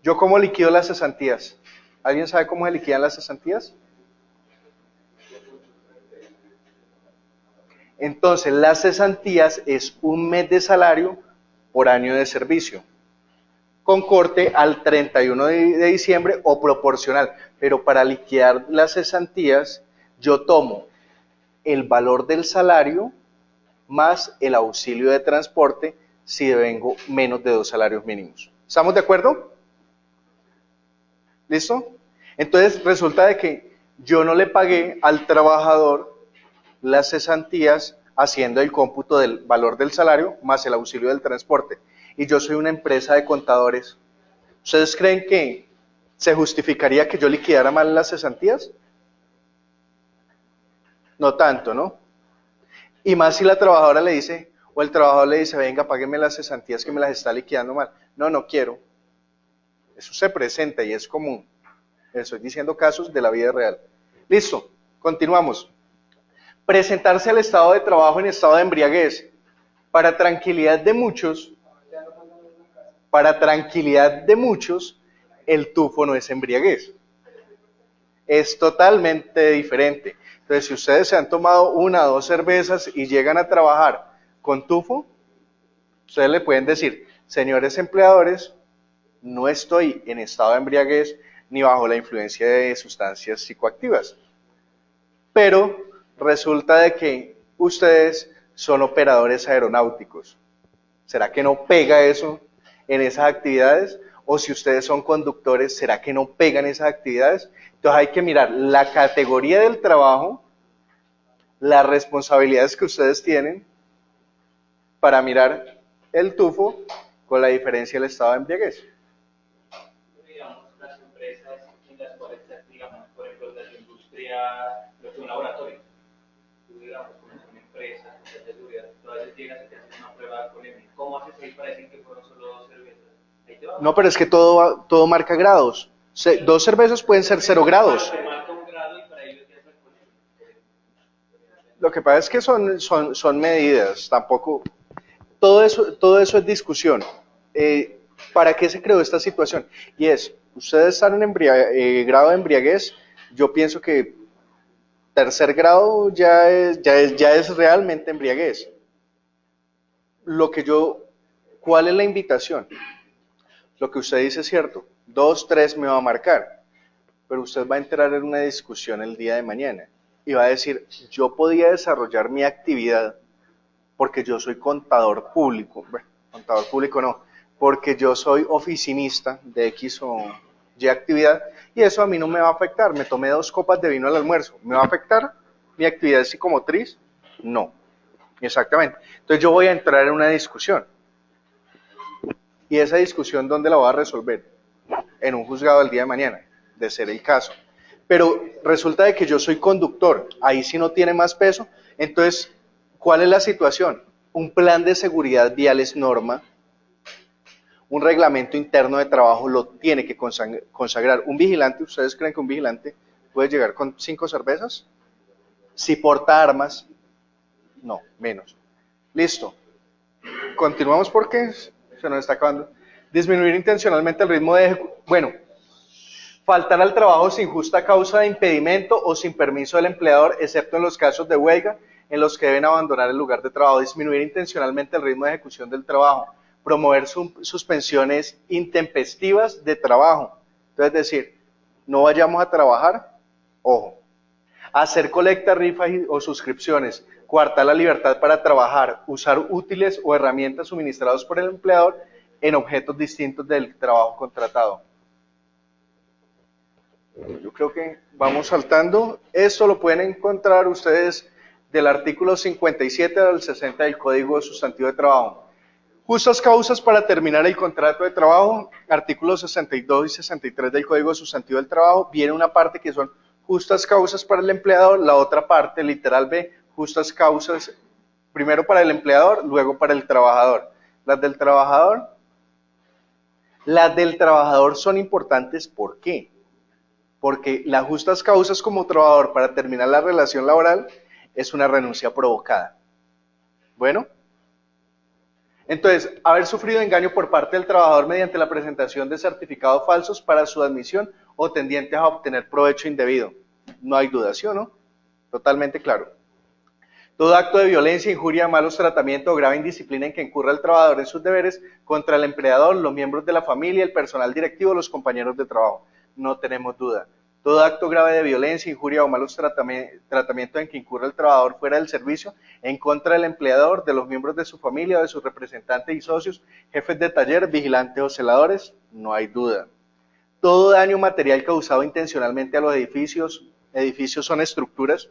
¿yo cómo liquido las cesantías? ¿Alguien sabe cómo se liquidan las cesantías? Entonces, las cesantías es un mes de salario por año de servicio, con corte al 31 de diciembre o proporcional. Pero para liquidar las cesantías, yo tomo el valor del salario más el auxilio de transporte si devengo menos de 2 salarios mínimos. ¿Estamos de acuerdo? ¿Listo? Entonces resulta de que yo no le pagué al trabajador las cesantías haciendo el cómputo del valor del salario más el auxilio del transporte. Y yo soy una empresa de contadores. ¿Ustedes creen que se justificaría que yo liquidara mal las cesantías? No tanto, ¿no? Y más si la trabajadora le dice, o el trabajador le dice, venga, págueme las cesantías que me las está liquidando mal. No, no quiero. Eso se presenta y es común. Estoy diciendo casos de la vida real. Listo, continuamos. Presentarse al estado de trabajo en estado de embriaguez. Para tranquilidad de muchos, el tufo no es embriaguez. Es totalmente diferente. Entonces, si ustedes se han tomado 1 o 2 cervezas y llegan a trabajar con tufo, ustedes le pueden decir, señores empleadores, no estoy en estado de embriaguez ni bajo la influencia de sustancias psicoactivas. Pero resulta de que ustedes son operadores aeronáuticos. ¿Será que no pega eso en esas actividades? O si ustedes son conductores, ¿será que no pegan esas actividades? Entonces hay que mirar la categoría del trabajo, las responsabilidades que ustedes tienen para mirar el tufo con la diferencia del estado de embriaguez. Digamos, las empresas en las cuales, digamos, por ejemplo, la industria, lo que un laboratorio, tú, digamos, como es una empresa de seguridad, tú a veces llegas y te haces una prueba de alcoholemia. ¿Cómo haces ahí para decir que fueron solo 2 cervezas? Ahí te va. No, pero es que todo marca grados. 2 cervezas pueden ser 0 grados. Te marca un grado y para ellos ya es alcoholemia. Lo que pasa es que son medidas, tampoco, todo eso es discusión. ¿Para qué se creó esta situación? Y es, ustedes están en grado de embriaguez yo pienso que tercer grado ya es realmente embriaguez. ¿Cuál es la invitación? Lo que usted dice es cierto, 2, 3 me va a marcar, pero usted va a entrar en una discusión el día de mañana y va a decir, yo podía desarrollar mi actividad porque yo soy contador público, bueno, contador público no, porque yo soy oficinista de X o Y actividad y eso a mí no me va a afectar, me tomé 2 copas de vino al almuerzo, ¿me va a afectar mi actividad psicomotriz? No, exactamente, entonces yo voy a entrar en una discusión y esa discusión ¿dónde la voy a resolver? En un juzgado el día de mañana, de ser el caso. Pero resulta de que yo soy conductor, ahí sí no tiene más peso, entonces, ¿cuál es la situación? Un plan de seguridad vial es norma, un reglamento interno de trabajo lo tiene que consagrar. Un vigilante, ¿ustedes creen que un vigilante puede llegar con 5 cervezas? Si porta armas, no, menos. Listo. Continuamos porque se nos está acabando. Disminuir intencionalmente el ritmo de bueno, faltar al trabajo sin justa causa de impedimento o sin permiso del empleador, excepto en los casos de huelga en los que deben abandonar el lugar de trabajo. Disminuir intencionalmente el ritmo de ejecución del trabajo. Promover suspensiones intempestivas de trabajo. Entonces, es decir, no vayamos a trabajar, ojo. Hacer colecta, rifas o suscripciones. Coartar la libertad para trabajar. Usar útiles o herramientas suministrados por el empleador en objetos distintos del trabajo contratado. Yo creo que vamos saltando. Esto lo pueden encontrar ustedes del artículo 57 al 60 del Código Sustantivo de Trabajo. Justas causas para terminar el contrato de trabajo, artículos 62 y 63 del Código Sustantivo del Trabajo. Viene una parte que son justas causas para el empleador, la otra parte, literal B, justas causas, primero para el empleador, luego para el trabajador. Las del trabajador son importantes, ¿por qué? Porque las justas causas como trabajador para terminar la relación laboral es una renuncia provocada. Bueno, entonces, haber sufrido engaño por parte del trabajador mediante la presentación de certificados falsos para su admisión o tendientes a obtener provecho indebido. No hay duda, ¿sí o no? Totalmente claro. Todo acto de violencia, injuria, malos tratamientos o grave indisciplina en que incurra el trabajador en sus deberes contra el empleador, los miembros de la familia, el personal directivo, los compañeros de trabajo. No tenemos duda. Todo acto grave de violencia, injuria o malos tratamientos en que incurra el trabajador fuera del servicio en contra del empleador, de los miembros de su familia o de sus representantes y socios, jefes de taller, vigilantes o celadores, no hay duda. Todo daño material causado intencionalmente a los edificios son estructuras,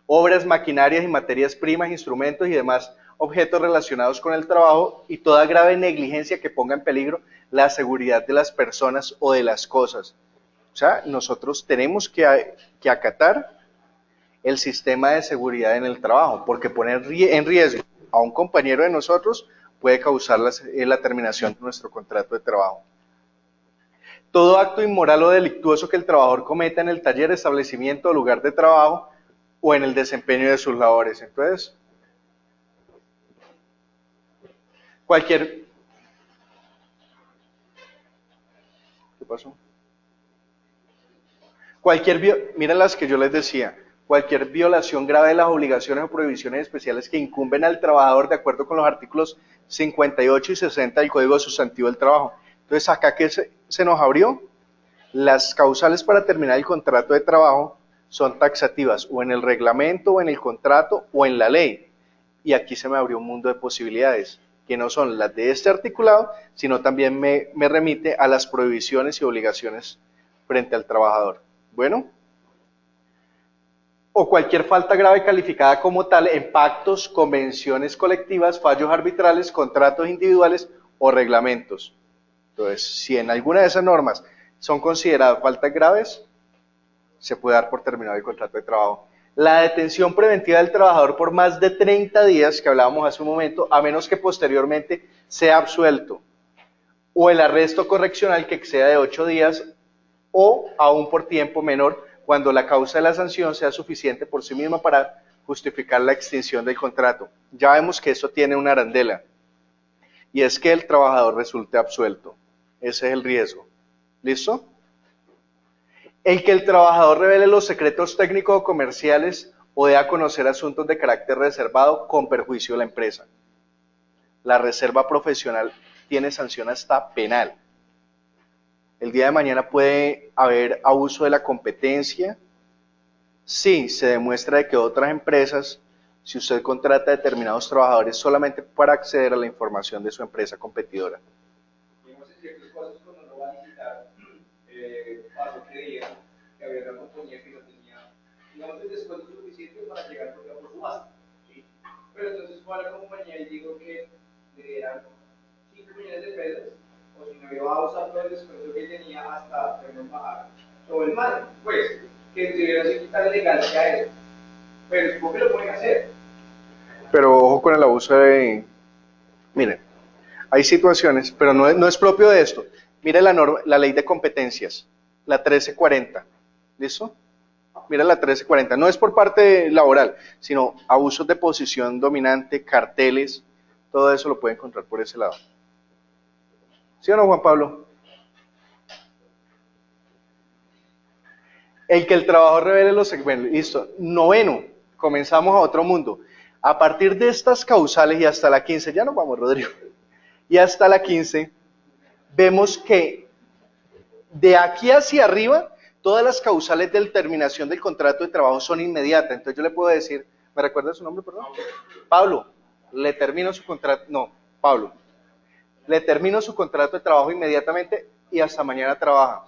obras, maquinarias y materias primas, instrumentos y demás objetos relacionados con el trabajo y toda grave negligencia que ponga en peligro la seguridad de las personas o de las cosas. O sea, nosotros tenemos que acatar el sistema de seguridad en el trabajo, porque poner en riesgo a un compañero de nosotros puede causar la terminación de nuestro contrato de trabajo. Todo acto inmoral o delictuoso que el trabajador cometa en el taller, establecimiento o lugar de trabajo o en el desempeño de sus labores. Entonces, ¿qué pasó? Miren las que yo les decía, cualquier violación grave de las obligaciones o prohibiciones especiales que incumben al trabajador de acuerdo con los artículos 58 y 60 del Código Sustantivo del Trabajo. Entonces, acá que se nos abrió, las causales para terminar el contrato de trabajo son taxativas, o en el reglamento, o en el contrato, o en la ley. Y aquí se me abrió un mundo de posibilidades, que no son las de este articulado, sino también me remite a las prohibiciones y obligaciones frente al trabajador. Bueno, o cualquier falta grave calificada como tal en pactos, convenciones colectivas, fallos arbitrales, contratos individuales o reglamentos. Entonces, si en alguna de esas normas son consideradas faltas graves, se puede dar por terminado el contrato de trabajo. La detención preventiva del trabajador por más de 30 días, que hablábamos hace un momento, a menos que posteriormente sea absuelto, o el arresto correccional que exceda de 8 días, o aún por tiempo menor, cuando la causa de la sanción sea suficiente por sí misma para justificar la extinción del contrato. Ya vemos que esto tiene una arandela, y es que el trabajador resulte absuelto. Ese es el riesgo. ¿Listo? El que el trabajador revele los secretos técnicos o comerciales o dé a conocer asuntos de carácter reservado con perjuicio de la empresa. La reserva profesional tiene sanción hasta penal. El día de mañana puede haber abuso de la competencia si se demuestra de que otras empresas, si usted contrata a determinados trabajadores solamente para acceder a la información de su empresa competidora. Digamos, en ciertos casos, cuando uno va a licitar, pasó que dijeron que había una compañía que no tenía, digamos, el descuento suficiente para llegar por ejemplo, a subasta. ¿Sí? Pero entonces fue a la compañía y dijo que le dieran 5 millones de pesos, o si no iba a usar todo el descuento que tenía hasta bajar todo el margen. Pues, que tuvieran que quitar elegancia a eso. Pero supongo que lo pueden hacer. Pero ojo con el abuso de... Miren, hay situaciones, pero no es propio de esto. Mire la ley de competencias, la 1340. ¿Listo? Mira la 1340. No es por parte laboral, sino abusos de posición dominante, carteles, todo eso lo puede encontrar por ese lado. ¿Sí o no, Juan Pablo? El que el trabajador revele los segmentos. Listo. Noveno, comenzamos a otro mundo. A partir de estas causales y hasta la 15, ya nos vamos, Rodrigo, y hasta la 15, vemos que de aquí hacia arriba, todas las causales de terminación del contrato de trabajo son inmediatas. Entonces yo le puedo decir, ¿me recuerda su nombre, perdón? Pablo, le termino su contrato, no, Pablo, le termino su contrato de trabajo inmediatamente y hasta mañana trabaja.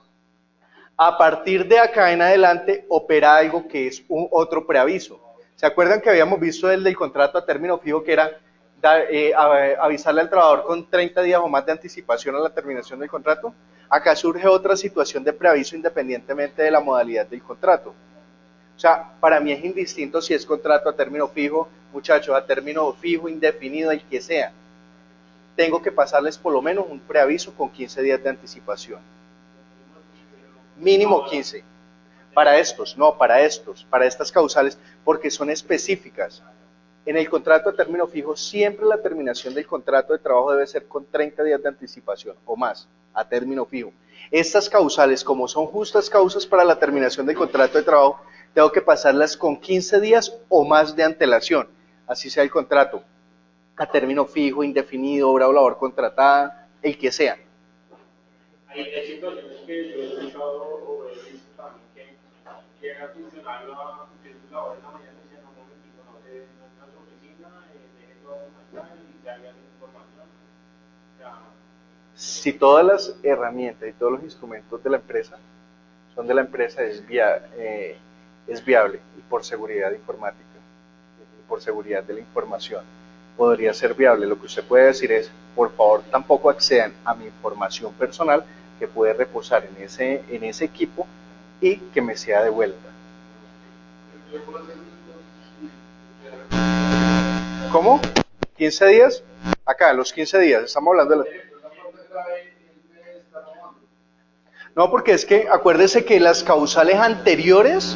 A partir de acá en adelante opera algo que es otro preaviso. ¿Se acuerdan que habíamos visto el del contrato a término fijo que era avisarle al trabajador con 30 días o más de anticipación a la terminación del contrato? Acá surge otra situación de preaviso independientemente de la modalidad del contrato. O sea, para mí es indistinto si es contrato a término fijo, muchachos, a término fijo, indefinido, el que sea. Tengo que pasarles por lo menos un preaviso con 15 días de anticipación. Mínimo 15. Para estos, para estas causales, porque son específicas. En el contrato a término fijo, siempre la terminación del contrato de trabajo debe ser con 30 días de anticipación o más, a término fijo. Estas causales, como son justas causas para la terminación del contrato de trabajo, tengo que pasarlas con 15 días o más de antelación, así sea el contrato a término fijo, indefinido, obra o labor contratada, el que sea. Hay situaciones que yo he escuchado o he visto también que llega a funcionar la labor en la mañana y dicen, no, momentito, no sé, no está en su oficina, deje todo acá y salga la información. O sea, si todas las herramientas y todos los instrumentos de la empresa son de la empresa, es viable y por seguridad informática y por seguridad de la información podría ser viable. Lo que usted puede decir es, por favor, tampoco accedan a mi información personal que puede reposar en ese equipo y que me sea devuelta. ¿Cómo? ¿15 días? Acá, los 15 días, estamos hablando de la... No, porque es que acuérdese que las causales anteriores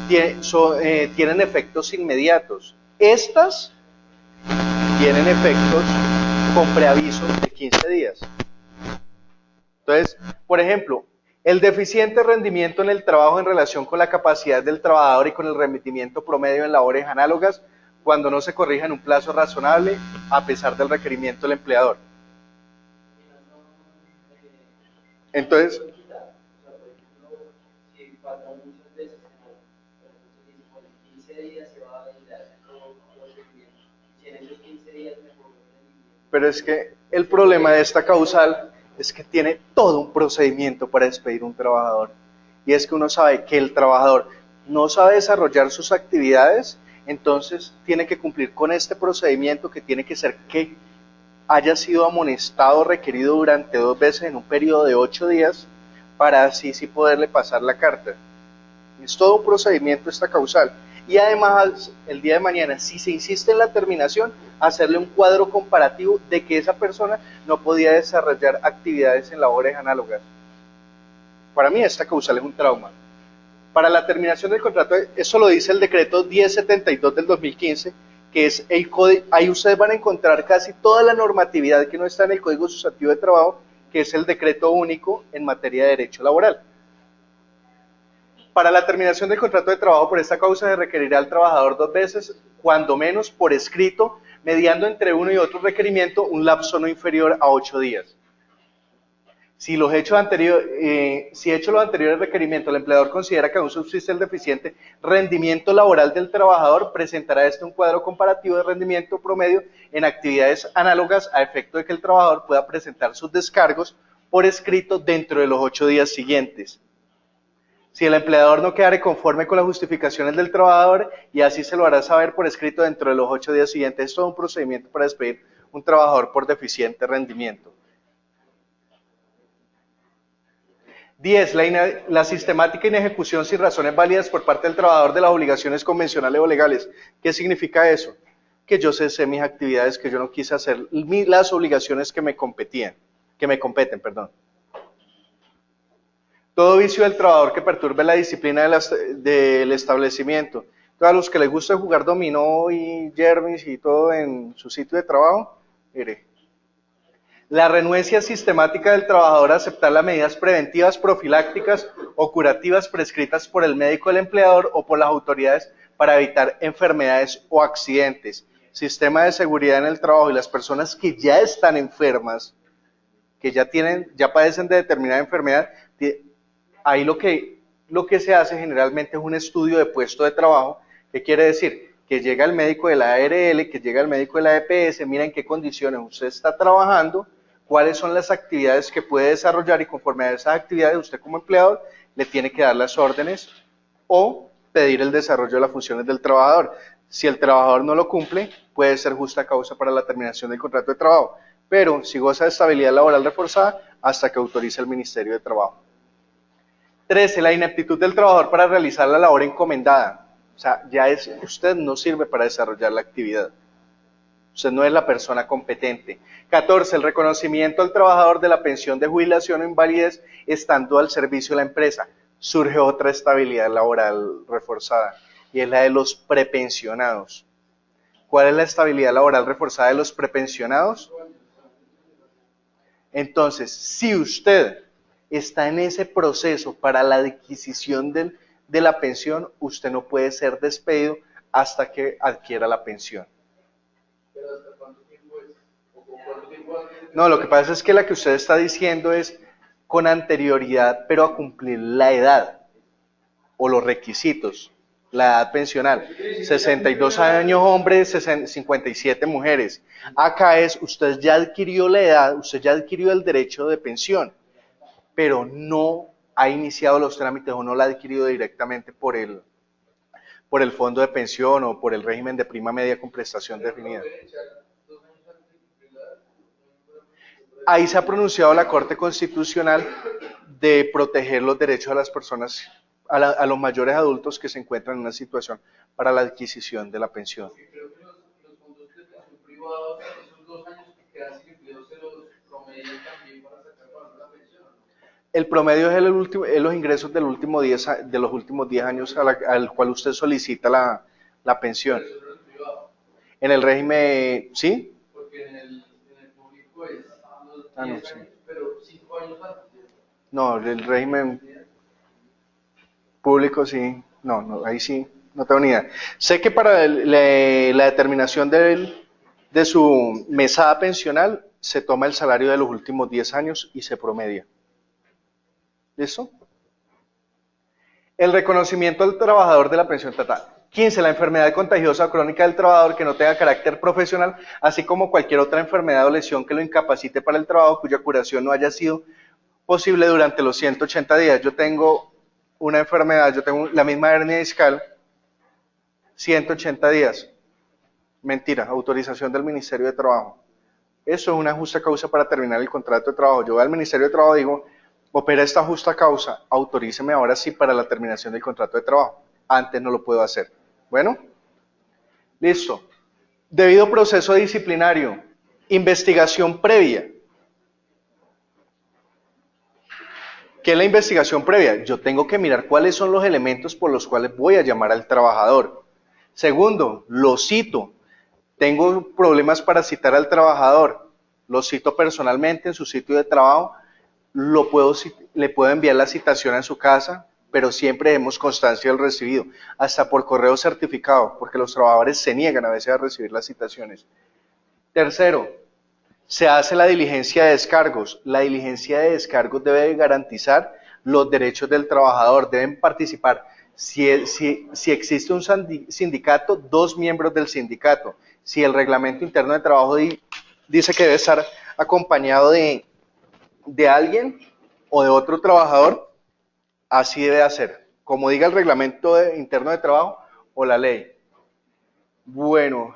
tienen efectos inmediatos. Estas tienen efectos con preaviso de 15 días. Entonces, por ejemplo, el deficiente rendimiento en el trabajo en relación con la capacidad del trabajador y con el rendimiento promedio en labores análogas cuando no se corrija en un plazo razonable a pesar del requerimiento del empleador. Entonces, pero es que el problema de esta causal es que tiene todo un procedimiento para despedir a un trabajador. Y es que uno sabe que el trabajador no sabe desarrollar sus actividades, entonces tiene que cumplir con este procedimiento que tiene que ser que haya sido amonestado o requerido durante 2 veces en un periodo de 8 días para así sí poderle pasar la carta. Es todo un procedimiento esta causal. Y además, el día de mañana, si se insiste en la terminación, hacerle un cuadro comparativo de que esa persona no podía desarrollar actividades en labores análogas. Para mí esta causal es un trauma. Para la terminación del contrato, eso lo dice el decreto 1072 del 2015, que es el código, ahí ustedes van a encontrar casi toda la normatividad que no está en el Código Sustantivo de Trabajo, que es el decreto único en materia de derecho laboral. Para la terminación del contrato de trabajo por esta causa se requerirá al trabajador 2 veces, cuando menos por escrito, mediando entre uno y otro requerimiento un lapso no inferior a 8 días. Si hecho los anteriores requerimientos el empleador considera que aún subsiste el deficiente rendimiento laboral del trabajador, presentará un cuadro comparativo de rendimiento promedio en actividades análogas a efecto de que el trabajador pueda presentar sus descargos por escrito dentro de los 8 días siguientes. Si el empleador no quedare conforme con las justificaciones del trabajador, y así se lo hará saber por escrito dentro de los 8 días siguientes. Es todo un procedimiento para despedir un trabajador por deficiente rendimiento. 10. La sistemática inejecución sin razones válidas por parte del trabajador de las obligaciones convencionales o legales. ¿Qué significa eso? Que yo cesé mis actividades, que yo no quise hacer las obligaciones que me competen. Todo vicio del trabajador que perturbe la disciplina del establecimiento. Todos los que les gusta jugar dominó y yermis y todo en su sitio de trabajo, mire. La renuencia sistemática del trabajador a aceptar las medidas preventivas, profilácticas o curativas prescritas por el médico del empleador o por las autoridades para evitar enfermedades o accidentes. Sistema de seguridad en el trabajo y las personas que ya están enfermas, que ya padecen de determinada enfermedad, ahí lo que se hace generalmente es un estudio de puesto de trabajo. ¿Qué quiere decir? Que llega el médico de la ARL, que llega el médico de la EPS, mira en qué condiciones usted está trabajando, cuáles son las actividades que puede desarrollar y conforme a esas actividades usted como empleador le tiene que dar las órdenes o pedir el desarrollo de las funciones del trabajador. Si el trabajador no lo cumple, puede ser justa causa para la terminación del contrato de trabajo, pero si goza de estabilidad laboral reforzada hasta que autorice el Ministerio de Trabajo. 13. La ineptitud del trabajador para realizar la labor encomendada. O sea, usted no sirve para desarrollar la actividad. Usted no es la persona competente. 14. El reconocimiento al trabajador de la pensión de jubilación o invalidez estando al servicio de la empresa. Surge otra estabilidad laboral reforzada y es la de los prepensionados. ¿Cuál es la estabilidad laboral reforzada de los prepensionados? Entonces, si usted está en ese proceso para la adquisición de la pensión, usted no puede ser despedido hasta que adquiera la pensión. ¿Pero hasta cuánto tiempo es? ¿O con cuánto tiempo antes? No, lo que pasa es que la que usted está diciendo es con anterioridad, pero a cumplir la edad o los requisitos, la edad pensional. 62 años hombres, 57 mujeres. Acá usted ya adquirió la edad, usted ya adquirió el derecho de pensión, pero no ha iniciado los trámites o no la ha adquirido directamente por el fondo de pensión o por el régimen de prima media con prestación definida. Ahí se ha pronunciado la Corte Constitucional de proteger los derechos de las personas, a los mayores adultos que se encuentran en una situación para la adquisición de la pensión. Creo que los fondos de pensión privados, esos 2 años que quedan sin empleo, se los promedian también para sacar para la pensión, ¿no? El promedio es los ingresos de los últimos 10 años al cual usted solicita la pensión. Pero eso no es privado. En el régimen, ¿sí? Porque en el público es los 10 no, años, sí. pero 5 años antes. No, el régimen público sí. No, ahí sí, no tengo ni idea. Sé que para la determinación de su mesada pensional se toma el salario de los últimos 10 años y se promedia. ¿Listo? El reconocimiento al trabajador de la pensión total. 15. La enfermedad contagiosa o crónica del trabajador que no tenga carácter profesional, así como cualquier otra enfermedad o lesión que lo incapacite para el trabajo cuya curación no haya sido posible durante los 180 días. Yo tengo una enfermedad, yo tengo la misma hernia discal, 180 días. Mentira, autorización del Ministerio de Trabajo. Eso es una justa causa para terminar el contrato de trabajo. Yo voy al Ministerio de Trabajo y digo, opera esta justa causa, autoríceme ahora sí para la terminación del contrato de trabajo. Antes no lo puedo hacer. Bueno, listo. Debido proceso disciplinario, investigación previa. ¿Qué es la investigación previa? Yo tengo que mirar cuáles son los elementos por los cuales voy a llamar al trabajador. Segundo, lo cito. Tengo problemas para citar al trabajador. Lo cito personalmente en su sitio de trabajo. Le puedo enviar la citación a su casa, pero siempre demos constancia del recibido, hasta por correo certificado, porque los trabajadores se niegan a veces a recibir las citaciones. Tercero, se hace la diligencia de descargos. La diligencia de descargos debe garantizar los derechos del trabajador, deben participar. Si existe un sindicato, 2 miembros del sindicato. Si el reglamento interno de trabajo dice que debe estar acompañado de alguien o de otro trabajador, así debe hacer, como diga el reglamento interno de trabajo o la ley. Bueno,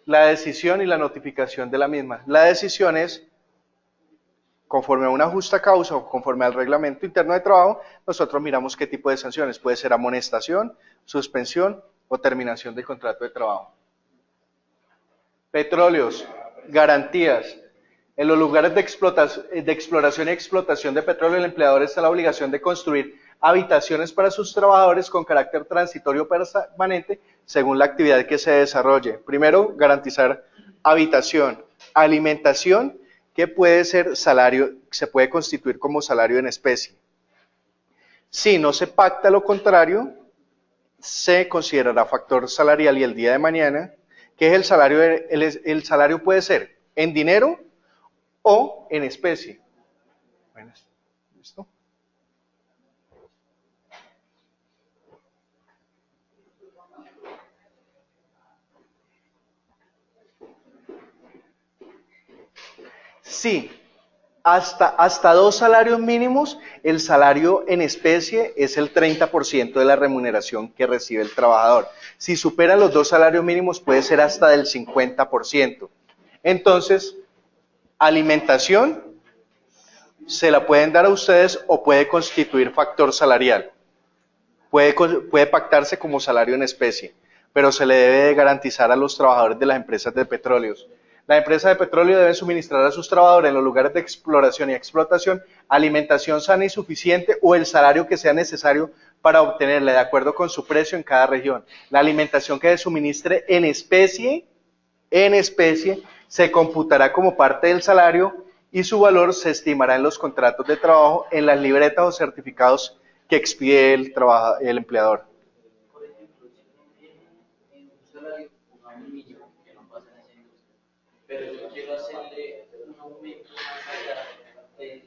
la decisión y la notificación de la misma. La decisión es conforme a una justa causa o conforme al reglamento interno de trabajo, nosotros miramos qué tipo de sanciones. Puede ser amonestación, suspensión o terminación del contrato de trabajo. Petróleos, garantías. En los lugares de exploración y explotación de petróleo, el empleador está en la obligación de construir habitaciones para sus trabajadores con carácter transitorio o permanente según la actividad que se desarrolle. Primero, garantizar habitación, alimentación, que puede ser salario, se puede constituir como salario en especie. Si no se pacta lo contrario, se considerará factor salarial y el día de mañana, que es el salario, el salario puede ser en dinero o en especie. Bueno, ¿listo? Sí, hasta 2 salarios mínimos, el salario en especie es el 30% de la remuneración que recibe el trabajador. Si supera los 2 salarios mínimos, puede ser hasta del 50%. Entonces, alimentación se la pueden dar a ustedes o puede constituir factor salarial. Puede pactarse como salario en especie, pero se le debe de garantizar a los trabajadores de las empresas de petróleos. La empresa de petróleo debe suministrar a sus trabajadores en los lugares de exploración y explotación alimentación sana y suficiente o el salario que sea necesario para obtenerla de acuerdo con su precio en cada región. La alimentación que se suministre en especie, se computará como parte del salario y su valor se estimará en los contratos de trabajo, en las libretas o certificados que expide el empleador. Por ejemplo, si en un salario a un mínimo, que no pasa en esa industria, pero yo quiero hacerle un aumento más allá del,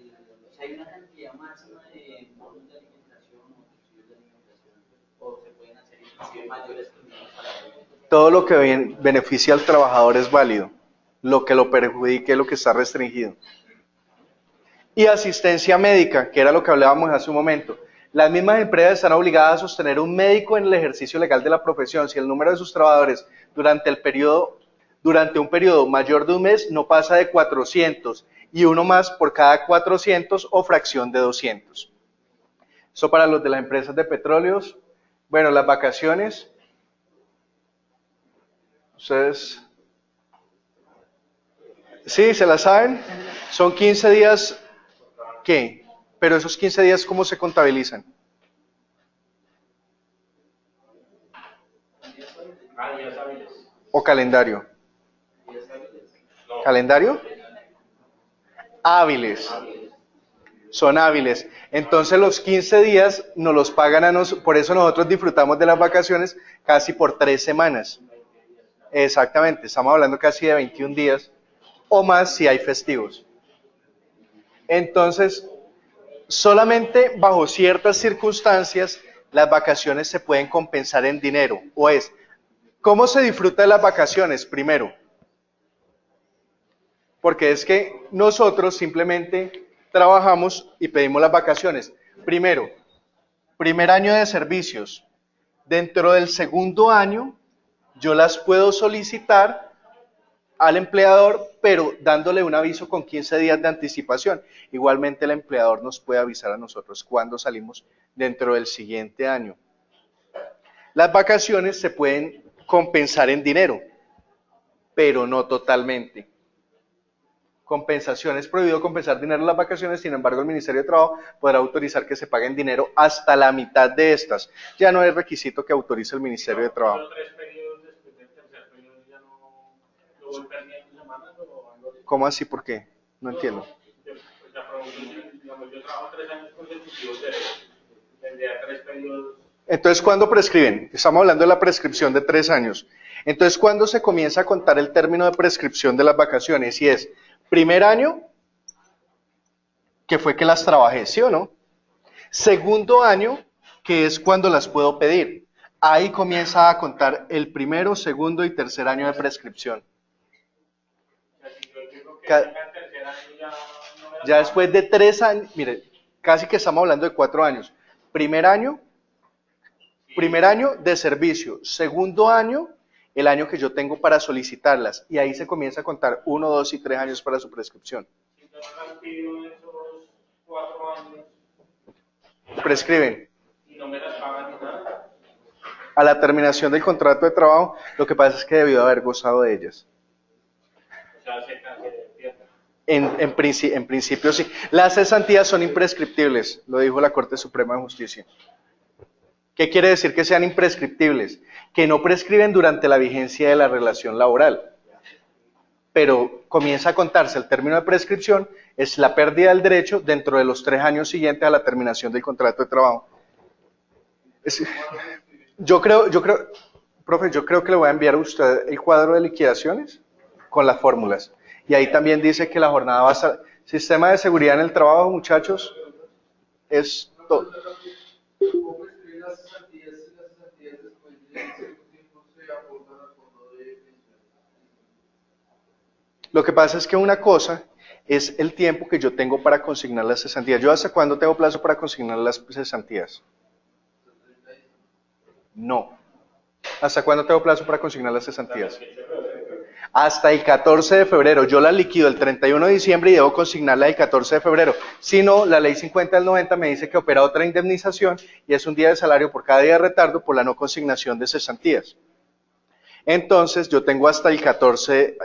o sea, hay una cantidad máxima de bonos de alimentación o subsidios de alimentación, o se pueden hacer inclusive mayores que un mismo salario. Todo lo que beneficia al trabajador es válido, lo que lo perjudique es lo que está restringido. Y asistencia médica, que era lo que hablábamos hace un momento. Las mismas empresas están obligadas a sostener un médico en el ejercicio legal de la profesión. Si el número de sus trabajadores durante un periodo mayor de un mes no pasa de 400 y uno más por cada 400 o fracción de 200. Eso para los de las empresas de petróleos. Bueno, las vacaciones. Ustedes, sí, se las saben. Son 15 días, ¿qué? Pero esos 15 días, ¿cómo se contabilizan? Días hábiles. ¿O calendario? No. ¿Calendario? Hábiles. Son hábiles. Entonces los 15 días nos los pagan a nosotros, por eso nosotros disfrutamos de las vacaciones casi por 3 semanas. Exactamente, estamos hablando casi de 21 días o más si hay festivos. Entonces, solamente bajo ciertas circunstancias las vacaciones se pueden compensar en dinero. O es, ¿cómo se disfruta de las vacaciones? Primero, porque es que nosotros simplemente trabajamos y pedimos las vacaciones. Primero, primer año de servicios. Dentro del segundo año, yo las puedo solicitar al empleador, pero dándole un aviso con 15 días de anticipación. Igualmente el empleador nos puede avisar a nosotros cuando salimos dentro del siguiente año. Las vacaciones se pueden compensar en dinero, pero no totalmente. Compensación, es prohibido compensar dinero en las vacaciones, sin embargo el Ministerio de Trabajo podrá autorizar que se pague en dinero hasta la mitad de estas. Ya no es requisito que autorice el Ministerio de Trabajo. ¿Los 3 periodos después del tercer periodo ya no voy perdiendo semanas o algo así? ¿Cómo así? ¿Por qué? No entiendo. Digamos, yo trabajo 3 años consecutivos de tendría 3 periodos. Entonces, ¿cuándo prescriben? Estamos hablando de la prescripción de 3 años. Entonces, ¿cuándo se comienza a contar el término de prescripción de las vacaciones? Y es, primer año, que fue que las trabajé, ¿sí o no? Segundo año, que es cuando las puedo pedir. Ahí comienza a contar el primero, segundo y tercer año de prescripción. O sea, si yo digo que Ca- llega el tercer año ya no me las Ya después de 3 años, mire, casi que estamos hablando de 4 años. Primer año de servicio. Segundo año, el año que yo tengo para solicitarlas. Y ahí se comienza a contar 1, 2 y 3 años para su prescripción. si yo no las pido esos 4 años Prescriben. y no me las pagan ni nada. A la terminación del contrato de trabajo, lo que pasa es que debió haber gozado de ellas. O sea, se pierde. En principio sí. Las cesantías son imprescriptibles, lo dijo la Corte Suprema de Justicia. ¿Qué quiere decir que sean imprescriptibles? Que no prescriben durante la vigencia de la relación laboral. Pero comienza a contarse el término de prescripción, es la pérdida del derecho dentro de los 3 años siguientes a la terminación del contrato de trabajo. Yo creo, profe, yo creo que le voy a enviar a usted el cuadro de liquidaciones con las fórmulas. Y ahí también dice que la jornada va a estar... Sistema de seguridad en el trabajo, muchachos, es todo. ¿Cómo escribir las cesantías y las cesantías después de cierto tiempo se aportan al fondo de pensión? Lo que pasa es que una cosa es el tiempo que yo tengo para consignar las cesantías. ¿Yo hasta cuándo tengo plazo para consignar las cesantías? No. ¿Hasta cuándo tengo plazo para consignar las cesantías? Hasta el 14 de febrero. Yo la liquido el 31 de diciembre y debo consignarla el 14 de febrero. Si no, la ley 50 del 90 me dice que opera otra indemnización y es un día de salario por cada día de retardo por la no consignación de cesantías. Entonces, yo tengo hasta el 14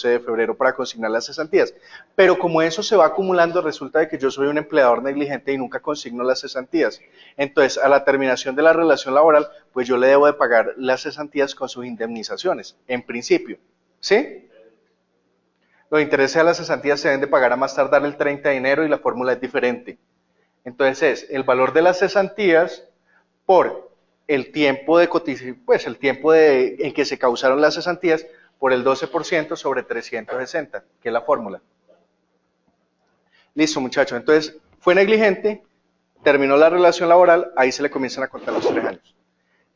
de febrero para consignar las cesantías. Pero como eso se va acumulando, resulta de que yo soy un empleador negligente y nunca consigno las cesantías. Entonces, a la terminación de la relación laboral, pues yo le debo de pagar las cesantías con sus indemnizaciones, en principio. ¿Sí? Los intereses de las cesantías se deben de pagar a más tardar el 30 de enero y la fórmula es diferente. Entonces, es el valor de las cesantías por el tiempo de cotización, pues el tiempo en que se causaron las cesantías por el 12% sobre 360, que es la fórmula. Listo, muchachos. Entonces, fue negligente, terminó la relación laboral, ahí se le comienzan a contar los 3 años.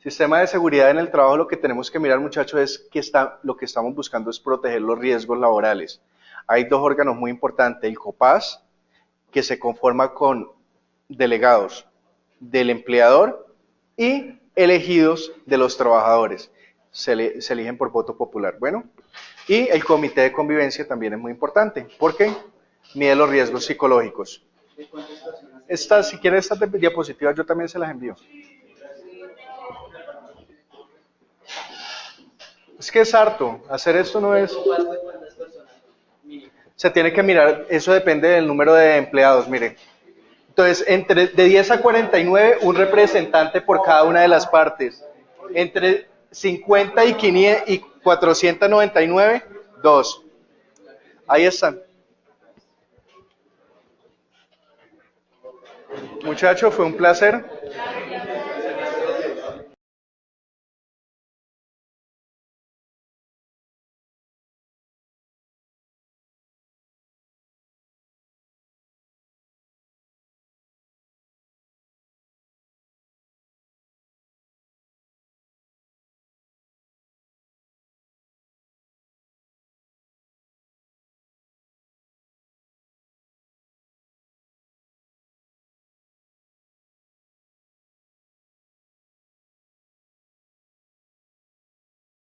Sistema de seguridad en el trabajo, lo que tenemos que mirar, muchachos, es que lo que estamos buscando es proteger los riesgos laborales. Hay 2 órganos muy importantes, el COPAS, que se conforma con delegados del empleador y elegidos de los trabajadores. Se eligen por voto popular. Bueno, y el comité de convivencia también es muy importante, porque mide los riesgos psicológicos. Si quieren estas diapositivas, yo también se las envío. Es que es harto, hacer esto no es... Se tiene que mirar, eso depende del número de empleados, mire. Entonces, de 10 a 49, un representante por cada una de las partes. Entre 50 y 499, 2. Ahí están. Muchachos, fue un placer.